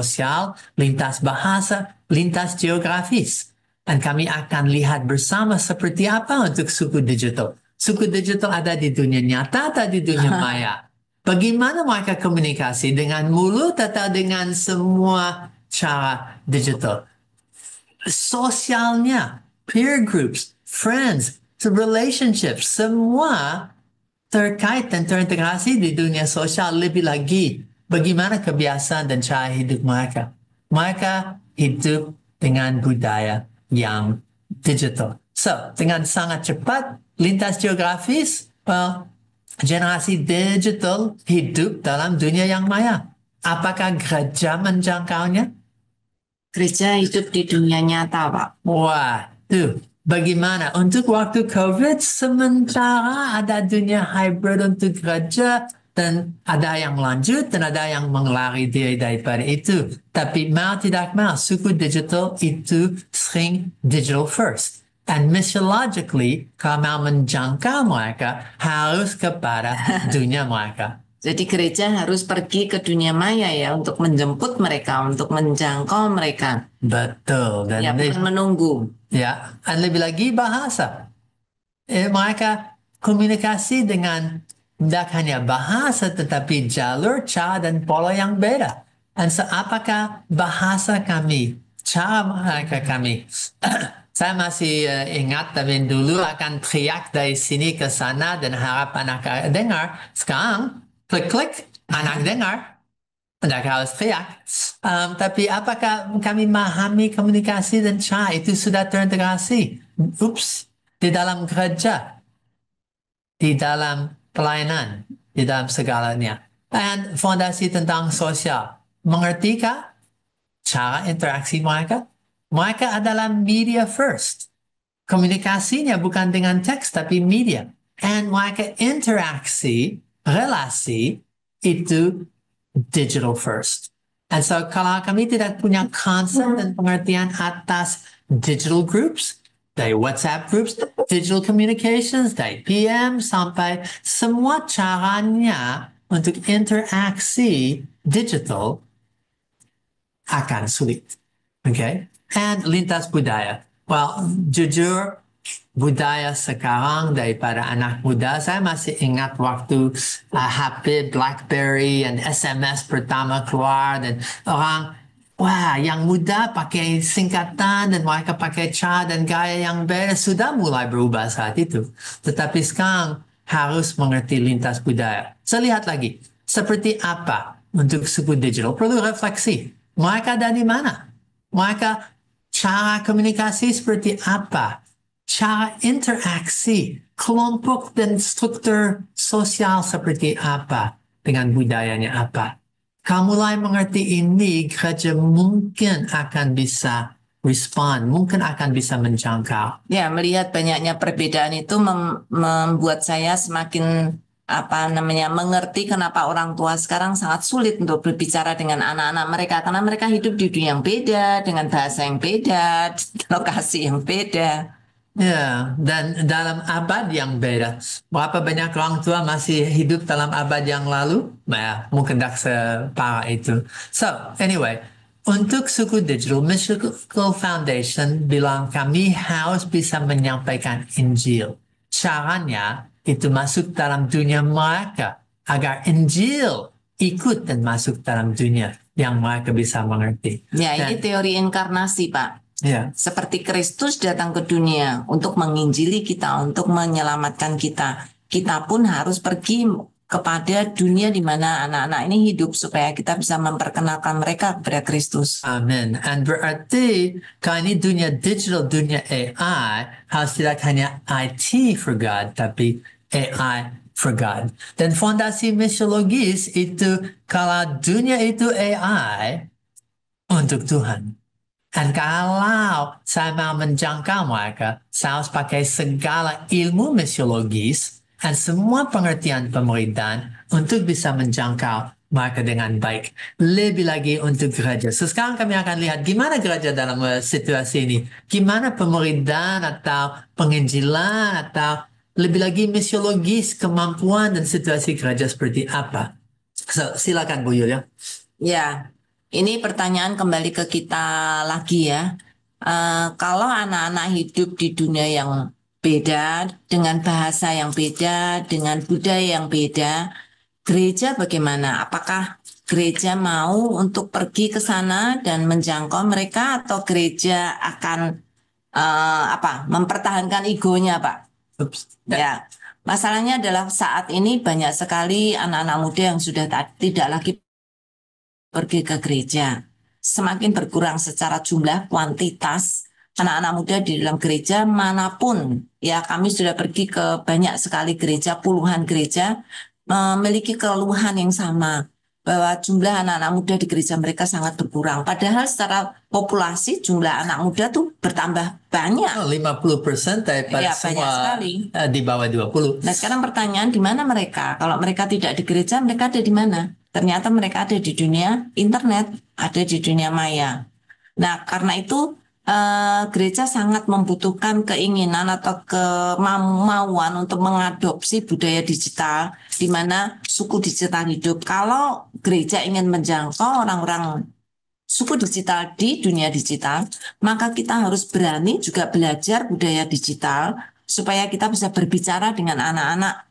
bahasa, lintas geografis. Dan kami akan lihat bersama seperti apa untuk suku digital. Suku digital ada di dunia nyata atau di dunia maya. Bagaimana mereka komunikasi dengan mulut atau dengan semua cara digital. Sosialnya, peer groups, friends, relationships, semua terkait dan terintegrasi di dunia sosial. Lebih lagi bagaimana kebiasaan dan cara hidup mereka. Mereka hidup dengan budaya yang digital. So, dengan sangat cepat, lintas geografis, generasi digital hidup dalam dunia yang maya. Apakah gereja menjangkaunya? Gereja hidup di dunia nyata, Pak. Wah, tuh. Bagaimana? Untuk waktu COVID, sementara ada dunia hybrid untuk gereja, dan ada yang lanjut, dan ada yang mengelari diri daripada itu. Tapi mau tidak mau, suku digital itu sering digital first. And missiologically, kalau mau menjangkau mereka, harus kepada dunia mereka. Jadi gereja harus pergi ke dunia maya ya untuk menjemput mereka, untuk menjangkau mereka. Betul. Dan ya, bukan menunggu. Ya, dan lebih lagi bahasa. Mereka komunikasi dengan tidak hanya bahasa, tetapi jalur, cara, dan pola yang beda. Dan apakah bahasa kami, cara mereka kami, saya masih ingat, tapi dulu akan teriak dari sini ke sana dan harap anak dengar. Sekarang, klik-klik, anak dengar. Tidak harus teriak. Tapi apakah kami memahami komunikasi dan cara itu sudah terintegrasi? Di dalam gereja, di dalam pelayanan, di dalam segalanya. Dan fondasi tentang sosial. Mengertikah cara interaksi mereka? Mereka adalah media first. Komunikasinya bukan dengan teks, tapi media. And mereka interaksi, relasi, itu digital first. And so kalau kami tidak punya konsep dan pengertian atas digital groups, dari WhatsApp groups, digital communications, dari PM sampai semua caranya untuk interaksi digital akan sulit. Okay? And lintas budaya. Well, jujur, budaya sekarang daripada anak muda, saya masih ingat waktu HP, BlackBerry, dan SMS pertama keluar, dan orang, wah, yang muda pakai singkatan, dan mereka pakai cara dan gaya yang beda, sudah mulai berubah saat itu. Tetapi sekarang harus mengerti lintas budaya. Saya lihat lagi, seperti apa untuk suku digital, perlu refleksi. Mereka dari mana? Mereka cara komunikasi seperti apa? Cara interaksi kelompok dan struktur sosial seperti apa dengan budayanya apa. Kalau mulai mengerti ini, gereja mungkin akan bisa respond, mungkin akan bisa menjangkau. Ya, melihat banyaknya perbedaan itu membuat saya semakin mengerti kenapa orang tua sekarang sangat sulit untuk berbicara dengan anak-anak mereka karena mereka hidup di dunia yang beda, dengan bahasa yang beda, lokasi yang beda. Ya, dan dalam abad yang beda. Berapa banyak orang tua masih hidup dalam abad yang lalu? Ya, mungkin tak separah itu. So, anyway, untuk suku digital, Mystical Foundation bilang kami harus bisa menyampaikan Injil. Caranya itu masuk dalam dunia mereka, agar Injil ikut dan masuk dalam dunia yang mereka bisa mengerti. Ya, ini teori inkarnasi, Pak. Ya. Seperti Kristus datang ke dunia untuk menginjili kita, untuk menyelamatkan kita. Kita pun harus pergi kepada dunia di mana anak-anak ini hidup supaya kita bisa memperkenalkan mereka kepada Kristus. Amin. Dan berarti kalau ini dunia digital, dunia AI, harus tidak hanya IT for God, tapi AI for God. Dan fondasi misiologis itu kalau dunia itu AI untuk Tuhan. Dan kalau saya mau menjangkau mereka, saya harus pakai segala ilmu misiologis dan semua pengertian pemerintahan untuk bisa menjangkau mereka dengan baik. Lebih lagi untuk gereja. So, sekarang kami akan lihat gimana gereja dalam situasi ini. Gimana pemerintahan atau penginjilan atau lebih lagi misiologis, kemampuan dan situasi gereja seperti apa. So, silakan Bu Yulia. Ya. Ini pertanyaan kembali ke kita lagi ya. Kalau anak-anak hidup di dunia yang beda, dengan bahasa yang beda, dengan budaya yang beda, gereja bagaimana? Apakah gereja mau untuk pergi ke sana dan menjangkau mereka, atau gereja akan mempertahankan egonya, Pak? Ya, masalahnya adalah saat ini banyak sekali anak-anak muda yang sudah tidak lagi pergi ke gereja. Semakin berkurang secara jumlah, kuantitas anak-anak muda di dalam gereja manapun. Ya, kami sudah pergi ke banyak sekali gereja, puluhan gereja, memiliki keluhan yang sama, bahwa jumlah anak-anak muda di gereja mereka sangat berkurang. Padahal secara populasi jumlah anak muda tuh bertambah banyak. 50% daripada Ya, semua banyak sekali. Di bawah 20. Nah, sekarang pertanyaan, di mana mereka? Kalau mereka tidak di gereja, mereka ada di mana? Ternyata mereka ada di dunia internet, ada di dunia maya. Nah, karena itu gereja sangat membutuhkan keinginan atau kemauan untuk mengadopsi budaya digital, di mana suku digital hidup. Kalau gereja ingin menjangkau orang-orang suku digital di dunia digital, maka kita harus berani juga belajar budaya digital, supaya kita bisa berbicara dengan anak-anak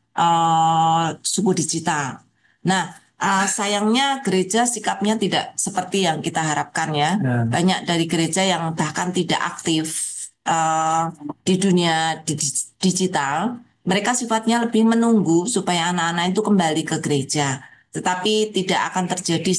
suku digital. Nah, sayangnya gereja sikapnya tidak seperti yang kita harapkan ya. Banyak dari gereja yang bahkan tidak aktif di dunia digital. Mereka sifatnya lebih menunggu supaya anak-anak itu kembali ke gereja. Tetapi tidak akan terjadi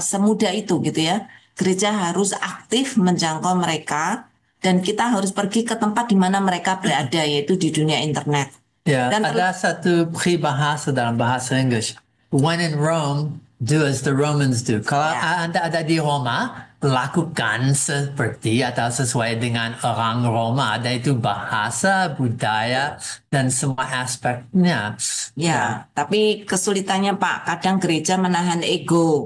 semudah itu gitu ya. Gereja harus aktif menjangkau mereka, dan kita harus pergi ke tempat di mana mereka berada, yaitu di dunia internet. Ya, dan ada satu peribahasa dalam bahasa Inggris. When in Rome, do as the Romans do. Kalau Anda ada di Roma, lakukan seperti atau sesuai dengan orang Roma. Ada itu bahasa, budaya, dan semua aspeknya. Ya, tapi kesulitannya Pak, kadang gereja menahan ego.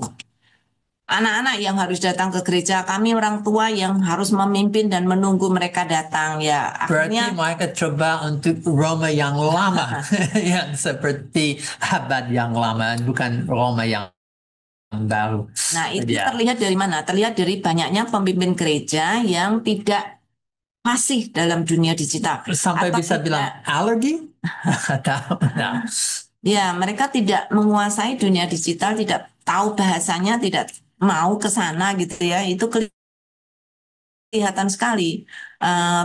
anak-anak yang harus datang ke gereja, kami orang tua yang harus memimpin dan menunggu mereka datang. Ya, Berarti akhirnya mereka coba untuk Roma yang lama, yang seperti abad yang lama, bukan Roma yang baru. nah itu Ya. terlihat dari mana? Terlihat dari banyaknya pemimpin gereja yang tidak fasih dalam dunia digital Sampai atau bisa bilang tidak. alergi? Atau nah. Ya, mereka tidak menguasai dunia digital, tidak tahu bahasanya, tidak mau ke sana gitu ya. Itu kelihatan sekali.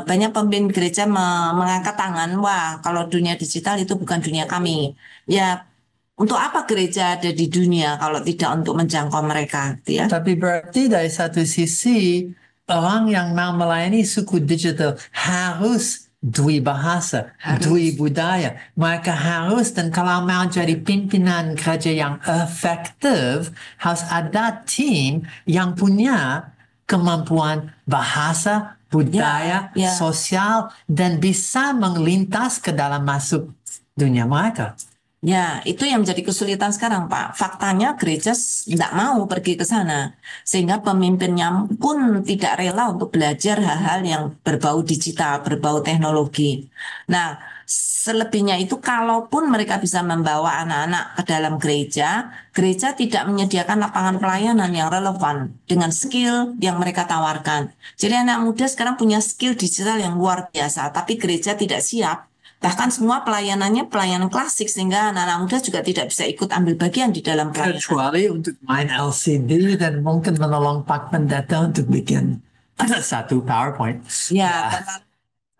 Banyak pemimpin gereja mengangkat tangan, wah kalau dunia digital itu bukan dunia kami. Ya, untuk apa gereja ada di dunia kalau tidak untuk menjangkau mereka, gitu ya? Tapi berarti dari satu sisi orang yang mau melayani suku digital harus dui bahasa, dui Harus. budaya. Mereka harus dan kalau mau jadi pimpinan gereja yang efektif harus ada tim yang punya kemampuan bahasa, budaya, Ya, ya. sosial dan bisa melintas ke dalam masuk dunia mereka. Ya, itu yang menjadi kesulitan sekarang, Pak. Faktanya gereja tidak mau pergi ke sana. Sehingga pemimpinnya pun tidak rela untuk belajar hal-hal yang berbau digital, berbau teknologi. Nah, selebihnya itu kalaupun mereka bisa membawa anak-anak ke dalam gereja, gereja tidak menyediakan lapangan pelayanan yang relevan dengan skill yang mereka tawarkan. Jadi anak muda sekarang punya skill digital yang luar biasa, tapi gereja tidak siap. Bahkan semua pelayanannya pelayanan klasik sehingga anak-anak muda juga tidak bisa ikut ambil bagian di dalam pelayanan. Kecuali untuk main LCD dan mungkin menolong Pak Pendeta untuk bikin satu PowerPoint. Ya,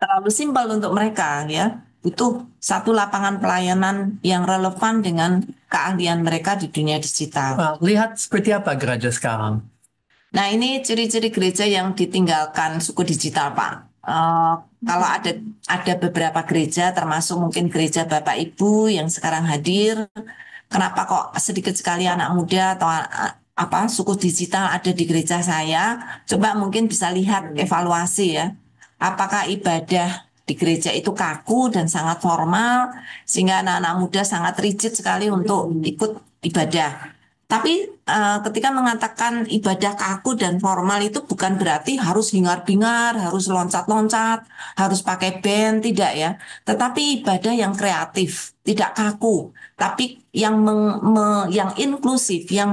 terlalu simpel untuk mereka ya. Butuh satu lapangan pelayanan yang relevan dengan keahlian mereka di dunia digital. Lihat seperti apa gereja sekarang. Nah, ini ciri-ciri gereja yang ditinggalkan suku digital, Pak. Kalau ada beberapa gereja, termasuk mungkin gereja Bapak Ibu yang sekarang hadir, kenapa kok sedikit sekali anak muda atau apa suku digital ada di gereja saya? Coba mungkin bisa lihat evaluasi ya. Apakah ibadah di gereja itu kaku dan sangat formal sehingga anak-anak muda sangat rigid sekali untuk ikut ibadah. Tapi ketika mengatakan ibadah kaku dan formal itu bukan berarti harus hingar-bingar, harus loncat-loncat, harus pakai band, tidak ya. Tetapi ibadah yang kreatif, tidak kaku, tapi yang yang inklusif, yang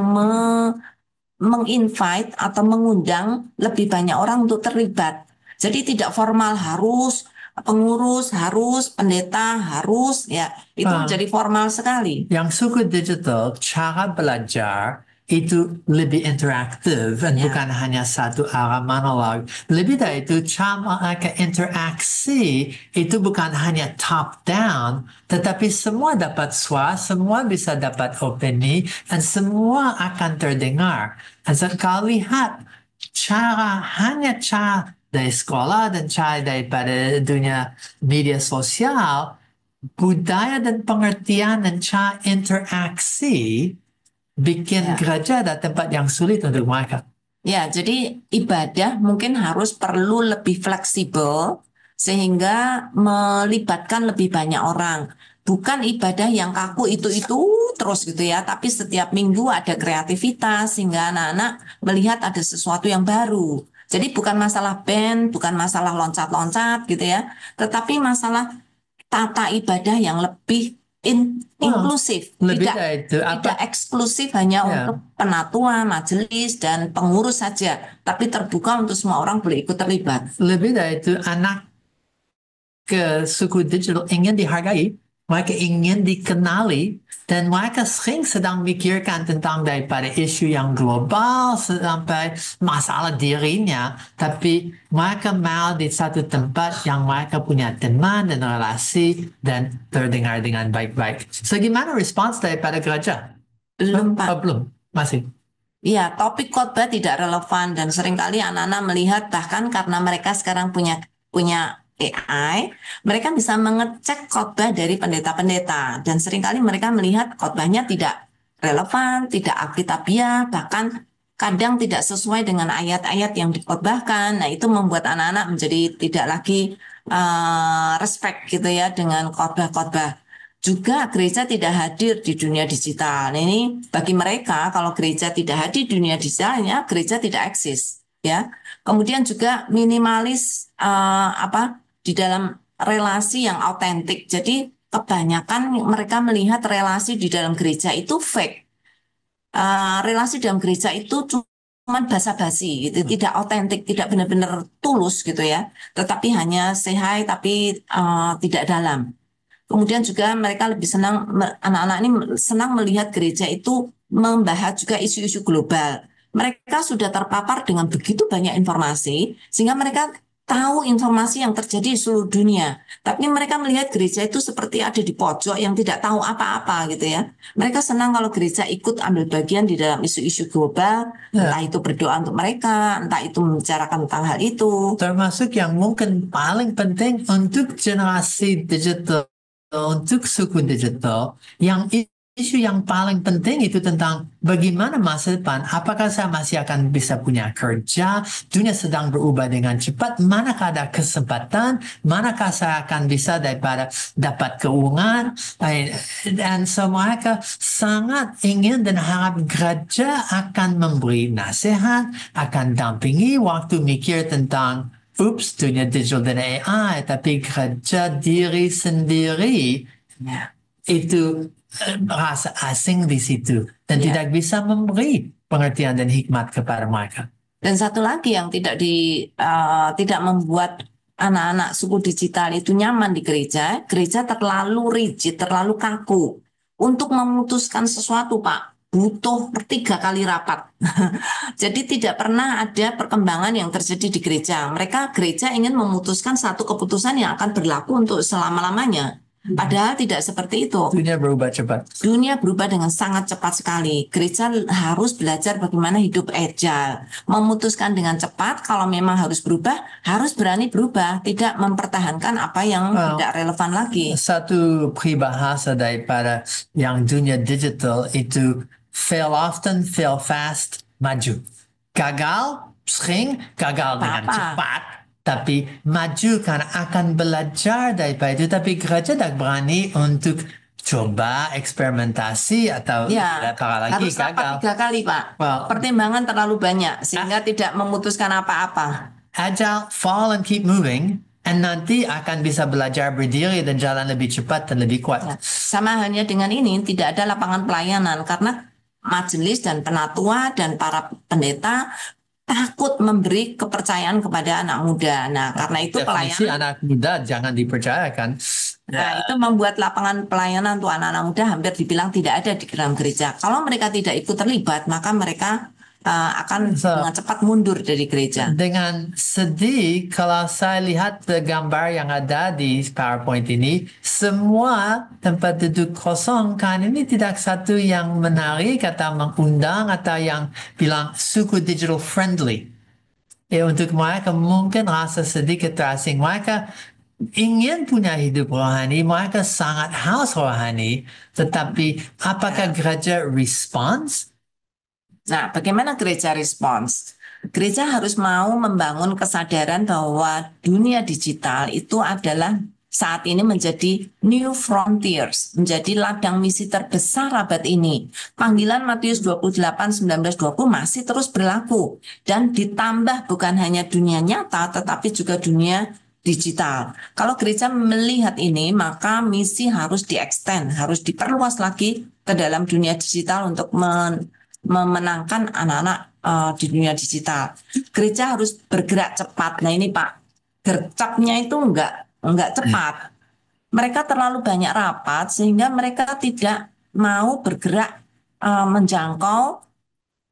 menginvite atau mengundang lebih banyak orang untuk terlibat. Jadi tidak formal harus pengurus, harus pendeta, harus ya. Itu menjadi formal sekali. Yang suku digital, cara belajar itu lebih interaktif dan Ya. bukan hanya satu arah monolog. Lebih dari itu, cara mereka interaksi itu bukan hanya top down, tetapi semua dapat suara, semua bisa dapat opini, dan semua akan terdengar. Dan kalau lihat hanya cara dari sekolah dan cara daripada dunia media sosial, budaya dan pengertian dan cara interaksi bikin Ya. gereja ada tempat yang sulit untuk mereka. Ya, jadi ibadah mungkin harus perlu lebih fleksibel sehingga melibatkan lebih banyak orang. Bukan ibadah yang kaku itu terus gitu ya, tapi setiap minggu ada kreativitas sehingga anak-anak melihat ada sesuatu yang baru. Jadi bukan masalah band, bukan masalah loncat-loncat gitu ya, tetapi masalah tata ibadah yang lebih inklusif, Lebih tidak dari itu, tidak eksklusif hanya Ya. untuk penatua, majelis, dan pengurus saja, tapi terbuka untuk semua orang boleh ikut terlibat. lebih dari itu, anak ke suku digital ingin dihargai, mereka ingin dikenali, dan mereka sering sedang mikirkan tentang daripada isu yang global sampai masalah dirinya, tapi mereka mau di satu tempat yang mereka punya teman dan relasi dan terdengar dengan baik-baik. So, gimana respons daripada gereja? Belum, Pak. Belum, masih. Iya, topik khotbah tidak relevan dan seringkali anak-anak melihat bahkan karena mereka sekarang punya AI, mereka bisa mengecek khotbah dari pendeta-pendeta dan seringkali mereka melihat khotbahnya tidak relevan, tidak alkitabiah, bahkan kadang tidak sesuai dengan ayat-ayat yang dikhotbahkan. Nah, itu membuat anak-anak menjadi tidak lagi respect gitu ya dengan khotbah-khotbah. juga gereja tidak hadir di dunia digital. Nah, ini bagi mereka kalau gereja tidak hadir di dunia digitalnya, gereja tidak eksis, ya. Kemudian juga minimalis di dalam relasi yang autentik. Jadi kebanyakan mereka melihat relasi di dalam gereja itu fake. Relasi dalam gereja itu cuma basa-basi gitu, tidak otentik, tidak benar-benar tulus gitu ya. Tetapi hanya say hi tapi tidak dalam. Kemudian juga mereka lebih senang, anak-anak ini senang melihat gereja itu membahas juga isu-isu global. Mereka sudah terpapar dengan begitu banyak informasi, sehingga mereka tahu informasi yang terjadi di seluruh dunia. Tapi mereka melihat gereja itu seperti ada di pojok yang tidak tahu apa-apa gitu ya. Mereka senang kalau gereja ikut ambil bagian di dalam isu-isu global, entah itu berdoa untuk mereka, entah itu membicarakan tentang hal itu. Termasuk yang mungkin paling penting untuk generasi digital, untuk suku digital, yang isu yang paling penting itu tentang bagaimana masa depan, apakah saya masih akan bisa punya kerja, dunia sedang berubah dengan cepat, manakah ada kesempatan, manakah saya akan bisa dapat keuangan, dan so mereka sangat ingin dan harap gereja akan memberi nasihat, akan dampingi waktu mikir tentang dunia digital dan AI, tapi gereja diri sendiri itu rasa asing di situ dan tidak bisa memberi pengertian dan hikmat kepada mereka. Dan satu lagi yang tidak membuat anak-anak suku digital itu nyaman di gereja, gereja terlalu rigid, terlalu kaku. Untuk memutuskan sesuatu, Pak, butuh 3 kali rapat. Jadi tidak pernah ada perkembangan yang terjadi di gereja. Gereja ingin memutuskan satu keputusan yang akan berlaku untuk selama-lamanya. Padahal tidak seperti itu. Dunia berubah cepat. Dunia berubah dengan sangat cepat sekali. Gereja harus belajar bagaimana hidup agile. Memutuskan dengan cepat, kalau memang harus berubah, harus berani berubah. Tidak mempertahankan apa yang tidak relevan lagi. Satu peribahasa daripada yang dunia digital itu fail often, fail fast, maju. Gagal, sering gagal dengan cepat. Tapi maju karena akan belajar daripada itu. Tapi gereja tidak berani untuk coba eksperimentasi atau harus rapat 3 kali, Pak. Pertimbangan terlalu banyak sehingga tidak memutuskan apa-apa. Agile, fall and keep moving. And nanti akan bisa belajar berdiri dan jalan lebih cepat dan lebih kuat. Sama halnya dengan ini, tidak ada lapangan pelayanan karena majelis dan penatua dan para pendeta takut memberi kepercayaan kepada anak muda. Nah, karena itu pelayanan anak muda jangan dipercayakan. Nah, itu membuat lapangan pelayanan untuk anak-anak muda hampir dibilang tidak ada di dalam gereja. Kalau mereka tidak ikut terlibat, maka mereka akan dengan cepat mundur dari gereja. Dengan sedih, kalau saya lihat gambar yang ada di PowerPoint ini, semua tempat duduk kosong kan ini tidak satu yang menarik atau mengundang atau yang bilang suku digital friendly. Untuk mereka mungkin rasa sedikit terasing. Mereka ingin punya hidup rohani, mereka sangat haus rohani, tetapi apakah gereja respons? Nah, bagaimana gereja respons? Gereja harus mau membangun kesadaran bahwa dunia digital itu adalah saat ini menjadi new frontiers, menjadi ladang misi terbesar abad ini. Panggilan Matius 28, 19, 20 masih terus berlaku. Dan ditambah bukan hanya dunia nyata, tetapi juga dunia digital. Kalau gereja melihat ini, maka misi harus di-extend, harus diperluas lagi ke dalam dunia digital untuk memenangkan anak-anak di dunia digital. Gereja harus bergerak cepat. Nah ini Pak, gercepnya itu enggak cepat. Mereka terlalu banyak rapat sehingga mereka tidak mau bergerak menjangkau.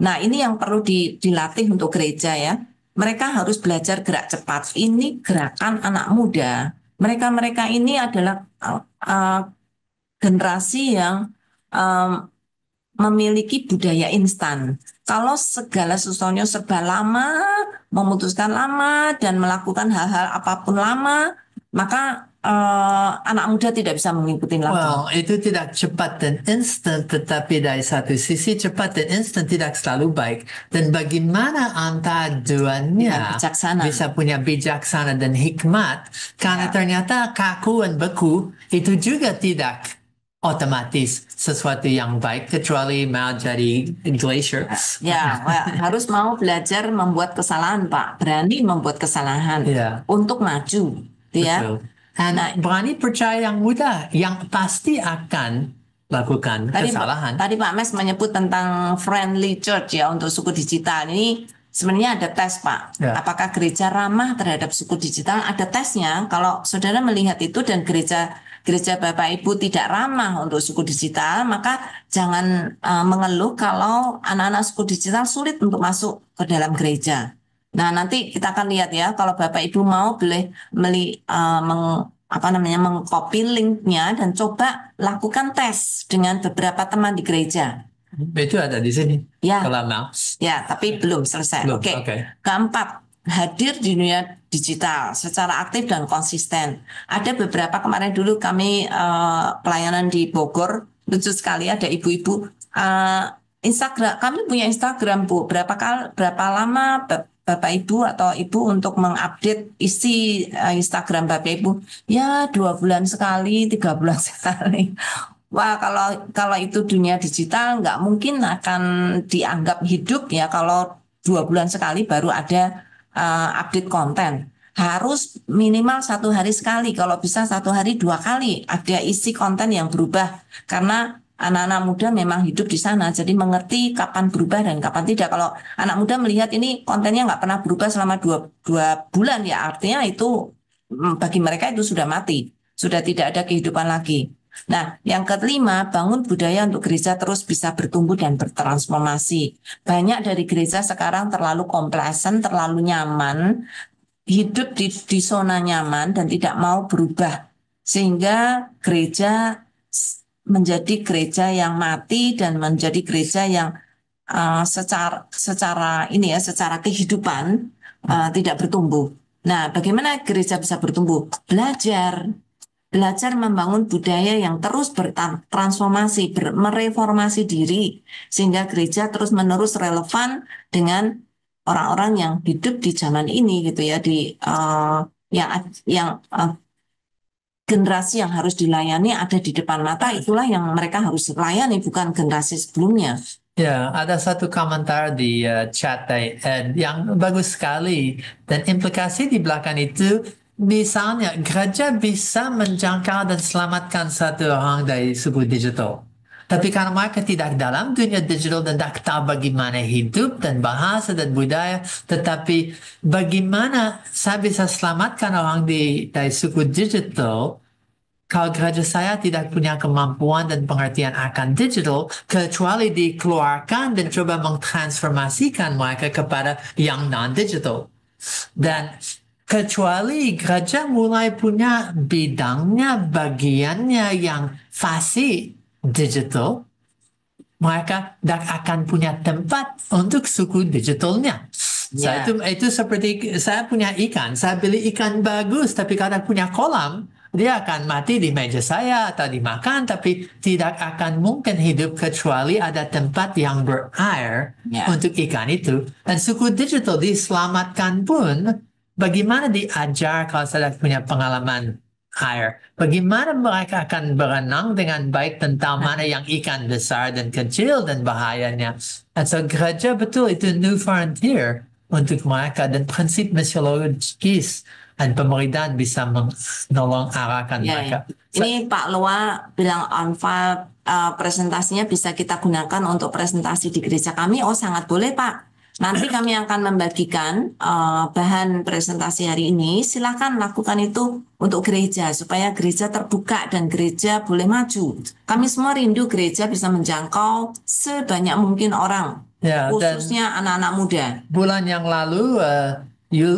Nah ini yang perlu dilatih untuk gereja ya. Mereka harus belajar gerak cepat. Ini gerakan anak muda. Mereka ini adalah generasi yang memiliki budaya instan. Kalau segala sesuatunya serba lama, memutuskan lama, dan melakukan hal-hal apapun lama, maka anak muda tidak bisa mengikuti lagi. Itu tidak cepat dan instan, tetapi dari satu sisi cepat dan instan tidak selalu baik. Dan bagaimana antara duanya bisa punya bijaksana dan hikmat, karena ternyata kaku dan beku itu juga tidak otomatis sesuatu yang baik kecuali mau jadi glacier. Ya, harus mau belajar membuat kesalahan, Pak. Berani membuat kesalahan Ya, untuk maju, ya. betul. Dan Nah, berani percaya yang mudah, yang pasti akan lakukan kesalahan. tadi Pak Mes menyebut tentang friendly church ya untuk suku digital. Ini sebenarnya ada tes, Pak. Ya. Apakah gereja ramah terhadap suku digital? Ada tesnya. Kalau saudara melihat itu dan gereja Bapak Ibu tidak ramah untuk suku digital, maka jangan mengeluh kalau anak-anak suku digital sulit untuk masuk ke dalam gereja. Nah, nanti kita akan lihat ya, kalau Bapak Ibu mau boleh mengcopy linknya dan coba lakukan tes dengan beberapa teman di gereja. Itu ada di sini. Ya. Kalau mau. Ya, tapi belum selesai. Belum, Oke. oke. Keempat, hadir di dunia digital secara aktif dan konsisten. Ada beberapa kemarin dulu kami pelayanan di Bogor, lucu sekali ada ibu-ibu Instagram. Kami punya Instagram, Bu. Berapa lama Bapak Ibu atau Ibu untuk mengupdate isi Instagram Bapak Ibu? Ya, 2 bulan sekali, 3 bulan sekali. Wah, kalau itu dunia digital nggak mungkin akan dianggap hidup ya kalau 2 bulan sekali baru ada update konten. Harus minimal 1 hari sekali, kalau bisa 1 hari 2 kali ada isi konten yang berubah. Karena anak-anak muda memang hidup di sana, jadi mengerti kapan berubah dan kapan tidak. Kalau anak muda melihat ini kontennya nggak pernah berubah selama dua bulan, ya artinya itu bagi mereka itu sudah mati, sudah tidak ada kehidupan lagi. Nah, yang kelima, bangun budaya untuk gereja terus bisa bertumbuh dan bertransformasi. Banyak dari gereja sekarang terlalu komplasen, terlalu nyaman, hidup di zona nyaman dan tidak mau berubah. Sehingga gereja menjadi gereja yang mati dan menjadi gereja yang secara kehidupan tidak bertumbuh. Nah, bagaimana gereja bisa bertumbuh? Belajar membangun budaya yang terus bertransformasi, mereformasi diri, sehingga gereja terus-menerus relevan dengan orang-orang yang hidup di zaman ini, gitu ya, generasi yang harus dilayani ada di depan mata, itulah yang mereka harus layani, bukan generasi sebelumnya. Ya, ada satu komentar di chat yang bagus sekali dan implikasi di belakang itu. Misalnya, gereja bisa menjangkau dan selamatkan satu orang dari suku digital. Tapi karena mereka tidak dalam dunia digital dan tidak tahu bagaimana hidup dan bahasa dan budaya, tetapi bagaimana saya bisa selamatkan orang dari suku digital kalau gereja saya tidak punya kemampuan dan pengertian akan digital, kecuali dikeluarkan dan coba mengtransformasikan mereka kepada yang non-digital. Dan kecuali gereja mulai punya bidangnya, bagiannya yang fasih digital, mereka tidak akan punya tempat untuk suku digitalnya. Ya. Itu seperti saya punya ikan, saya beli ikan bagus, tapi kalau punya kolam, dia akan mati di meja saya atau dimakan, tapi tidak akan mungkin hidup kecuali ada tempat yang berair untuk ikan itu. Dan suku digital diselamatkan pun, bagaimana diajar kalau saya punya pengalaman air? Bagaimana mereka akan berenang dengan baik tentang mana yang ikan besar dan kecil dan bahayanya? Dan so gereja betul itu new frontier untuk mereka dan prinsip misiologis dan pemerintahan bisa menolong arahkan mereka. Ini Pak Loa bilang on-file presentasinya bisa kita gunakan untuk presentasi di gereja kami. Oh, sangat boleh Pak. Nanti kami akan membagikan bahan presentasi hari ini. Silakan lakukan itu untuk gereja supaya gereja terbuka dan gereja boleh maju. Kami semua rindu gereja bisa menjangkau sebanyak mungkin orang, khususnya anak-anak muda. Bulan yang lalu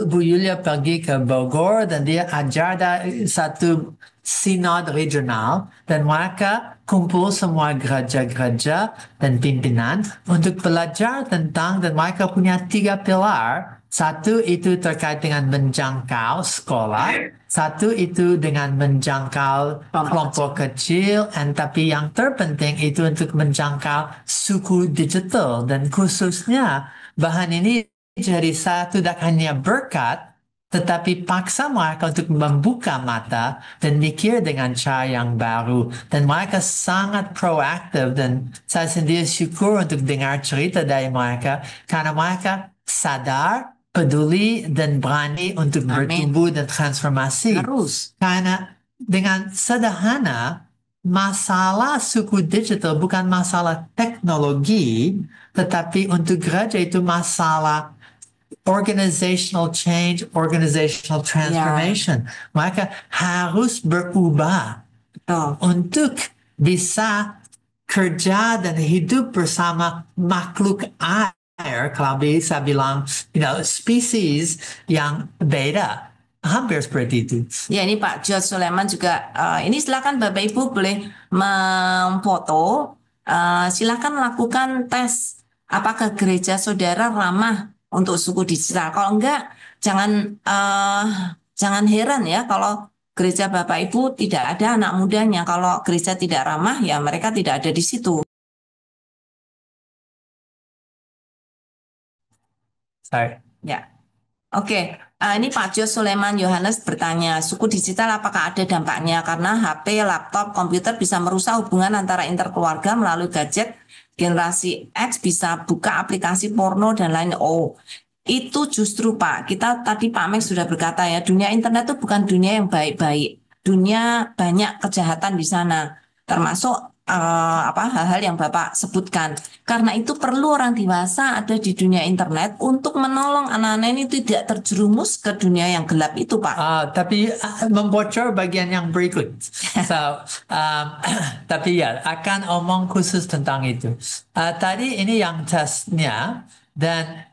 Bu Yulia pergi ke Bogor dan dia ajar satu sinod regional dan mereka kumpul semua gereja-gereja dan pimpinan untuk belajar tentang, dan mereka punya 3 pilar. Satu itu terkait dengan menjangkau sekolah, satu itu dengan menjangkau kelompok kecil, dan tapi yang terpenting itu untuk menjangkau suku digital. Dan khususnya bahan ini jadi satu tidak hanya berkat tetapi paksa mereka untuk membuka mata dan mikir dengan cara yang baru. Dan mereka sangat proaktif dan saya sendiri syukur untuk dengar cerita dari mereka karena mereka sadar, peduli, dan berani untuk Amin. bertumbuh dan transformasi. Harus. Karena dengan sederhana, masalah suku digital bukan masalah teknologi, tetapi untuk gereja itu masalah organizational change, organizational transformation. Mereka harus berubah Betul. untuk bisa kerja dan hidup bersama makhluk air, kalau bisa bilang, spesies yang beda. Hampir seperti itu. Ya, ini Pak George Suleman juga. Ini silakan Bapak Ibu boleh memfoto. Silakan lakukan tes. Apakah gereja saudara ramah untuk suku digital? Kalau enggak, jangan heran ya kalau gereja Bapak Ibu tidak ada anak mudanya. Kalau gereja tidak ramah, ya mereka tidak ada di situ. Sorry. Ya. Oke, ini Pak Jos Suleman Yohanes bertanya, suku digital apakah ada dampaknya? Karena HP, laptop, komputer bisa merusak hubungan antara interkeluarga melalui gadget. Generasi X bisa buka aplikasi porno dan lain. Oh, itu justru Pak, kita tadi Pak Max sudah berkata ya, dunia internet itu bukan dunia yang baik-baik. Dunia banyak kejahatan di sana, termasuk hal-hal yang Bapak sebutkan. Karena itu perlu orang dewasa ada di dunia internet untuk menolong anak-anak ini tidak terjerumus ke dunia yang gelap itu, Pak. Tapi membocor bagian yang berikut. So, tapi ya akan omong khusus tentang itu. Tadi ini yang tesnya dan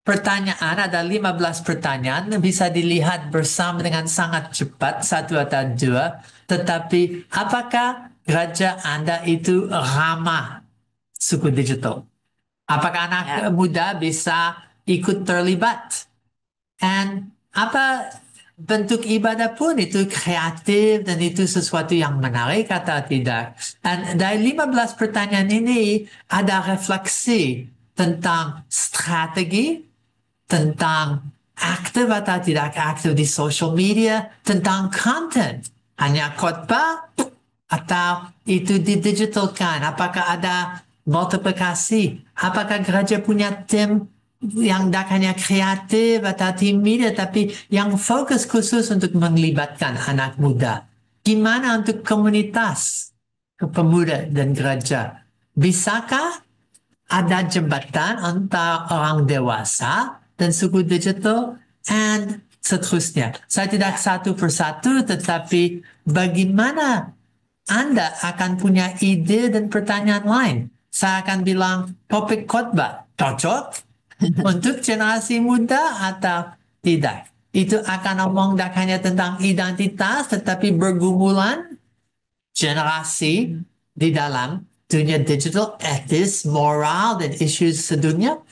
pertanyaan ada 15 pertanyaan bisa dilihat bersama dengan sangat cepat satu atau dua. Tetapi apakah gereja Anda itu ramah suku digital? Apakah anak muda bisa ikut terlibat? Dan apa bentuk ibadah pun itu kreatif dan itu sesuatu yang menarik atau tidak. Dan dari 15 pertanyaan ini ada refleksi tentang strategi, tentang aktif atau tidak aktif di social media, tentang content. Hanya khotbah atau itu didigitalkan? Apakah ada multiplikasi? Apakah gereja punya tim yang hanya kreatif atau tim media tapi yang fokus khusus untuk melibatkan anak muda? Gimana untuk komunitas pemuda dan gereja? Bisakah ada jembatan antara orang dewasa dan suku digital dan seterusnya? Saya tidak satu persatu, tetapi bagaimana Anda akan punya ide dan pertanyaan lain? Saya akan bilang topik khotbah cocok untuk generasi muda atau tidak. Itu akan ngomong tak hanya tentang identitas, tetapi bergumulan generasi di dalam dunia digital, etis, moral, dan isu sedunia.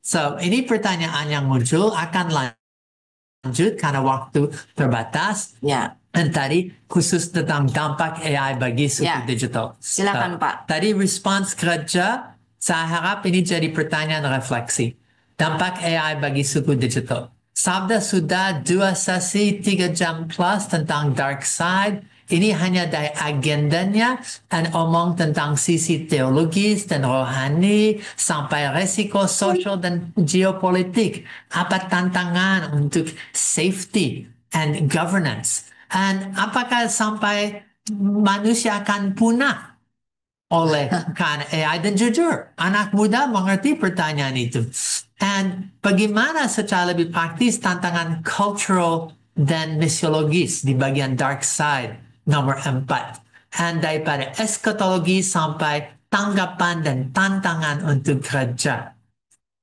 So, ini pertanyaan yang muncul akan lanjut karena waktu terbatas. Ya. Dan tadi khusus tentang dampak AI bagi suku digital. Silakan Pak. Tadi respons gereja, saya harap ini jadi pertanyaan refleksi. Dampak AI bagi suku digital. Sabda sudah 2 sesi 3 jam plus tentang dark side. Ini hanya dari agendanya dan omong tentang sisi teologis dan rohani sampai resiko sosial dan geopolitik. Apa tantangan untuk safety and governance? Dan apakah sampai manusia akan punah oleh karena AI? Dan jujur, anak muda mengerti pertanyaan itu. Dan bagaimana secara lebih praktis tantangan cultural dan misiologis di bagian dark side nomor 4. Dan daripada eskatologi sampai tanggapan dan tantangan untuk gereja.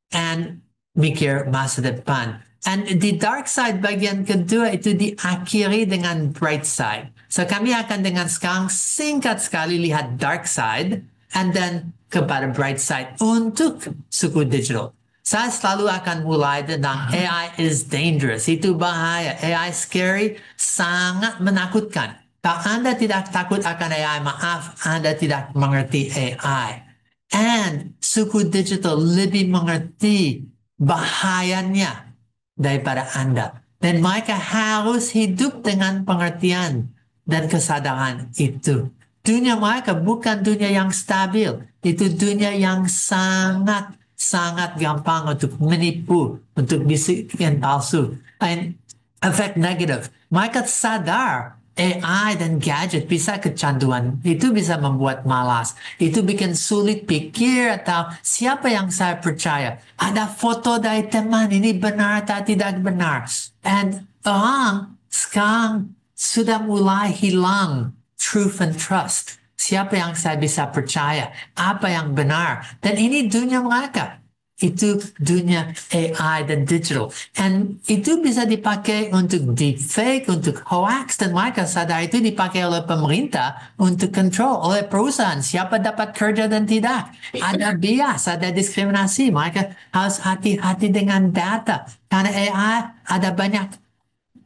Dan mikir masa depan. And di dark side bagian kedua itu diakhiri dengan bright side. So kami akan dengan sekarang singkat sekali lihat dark side and then kepada bright side untuk suku digital. Saya selalu akan mulai tentang AI is dangerous. Itu bahaya. AI scary, sangat menakutkan. Kalau Anda tidak takut akan AI, maaf, Anda tidak mengerti AI. And suku digital lebih mengerti bahayanya daripada Anda. Dan mereka harus hidup dengan pengertian dan kesadaran itu. Dunia mereka bukan dunia yang stabil. Itu dunia yang sangat gampang untuk menipu, untuk bisikan palsu. Dan efek negatif. Mereka sadar AI dan gadget bisa kecanduan. Itu bisa membuat malas. Itu bikin sulit pikir atau siapa yang saya percaya. Ada foto dari teman, ini benar atau tidak benar. And orang sekarang sudah mulai hilang truth and trust. Siapa yang saya bisa percaya? Apa yang benar? Dan ini dunia mereka. Itu dunia AI dan digital. And itu bisa dipakai untuk deepfake, untuk hoax, dan mereka sadar itu dipakai oleh pemerintah untuk kontrol oleh perusahaan. Siapa dapat kerja dan tidak. Ada bias, ada diskriminasi. Mereka harus hati-hati dengan data. Karena AI ada banyak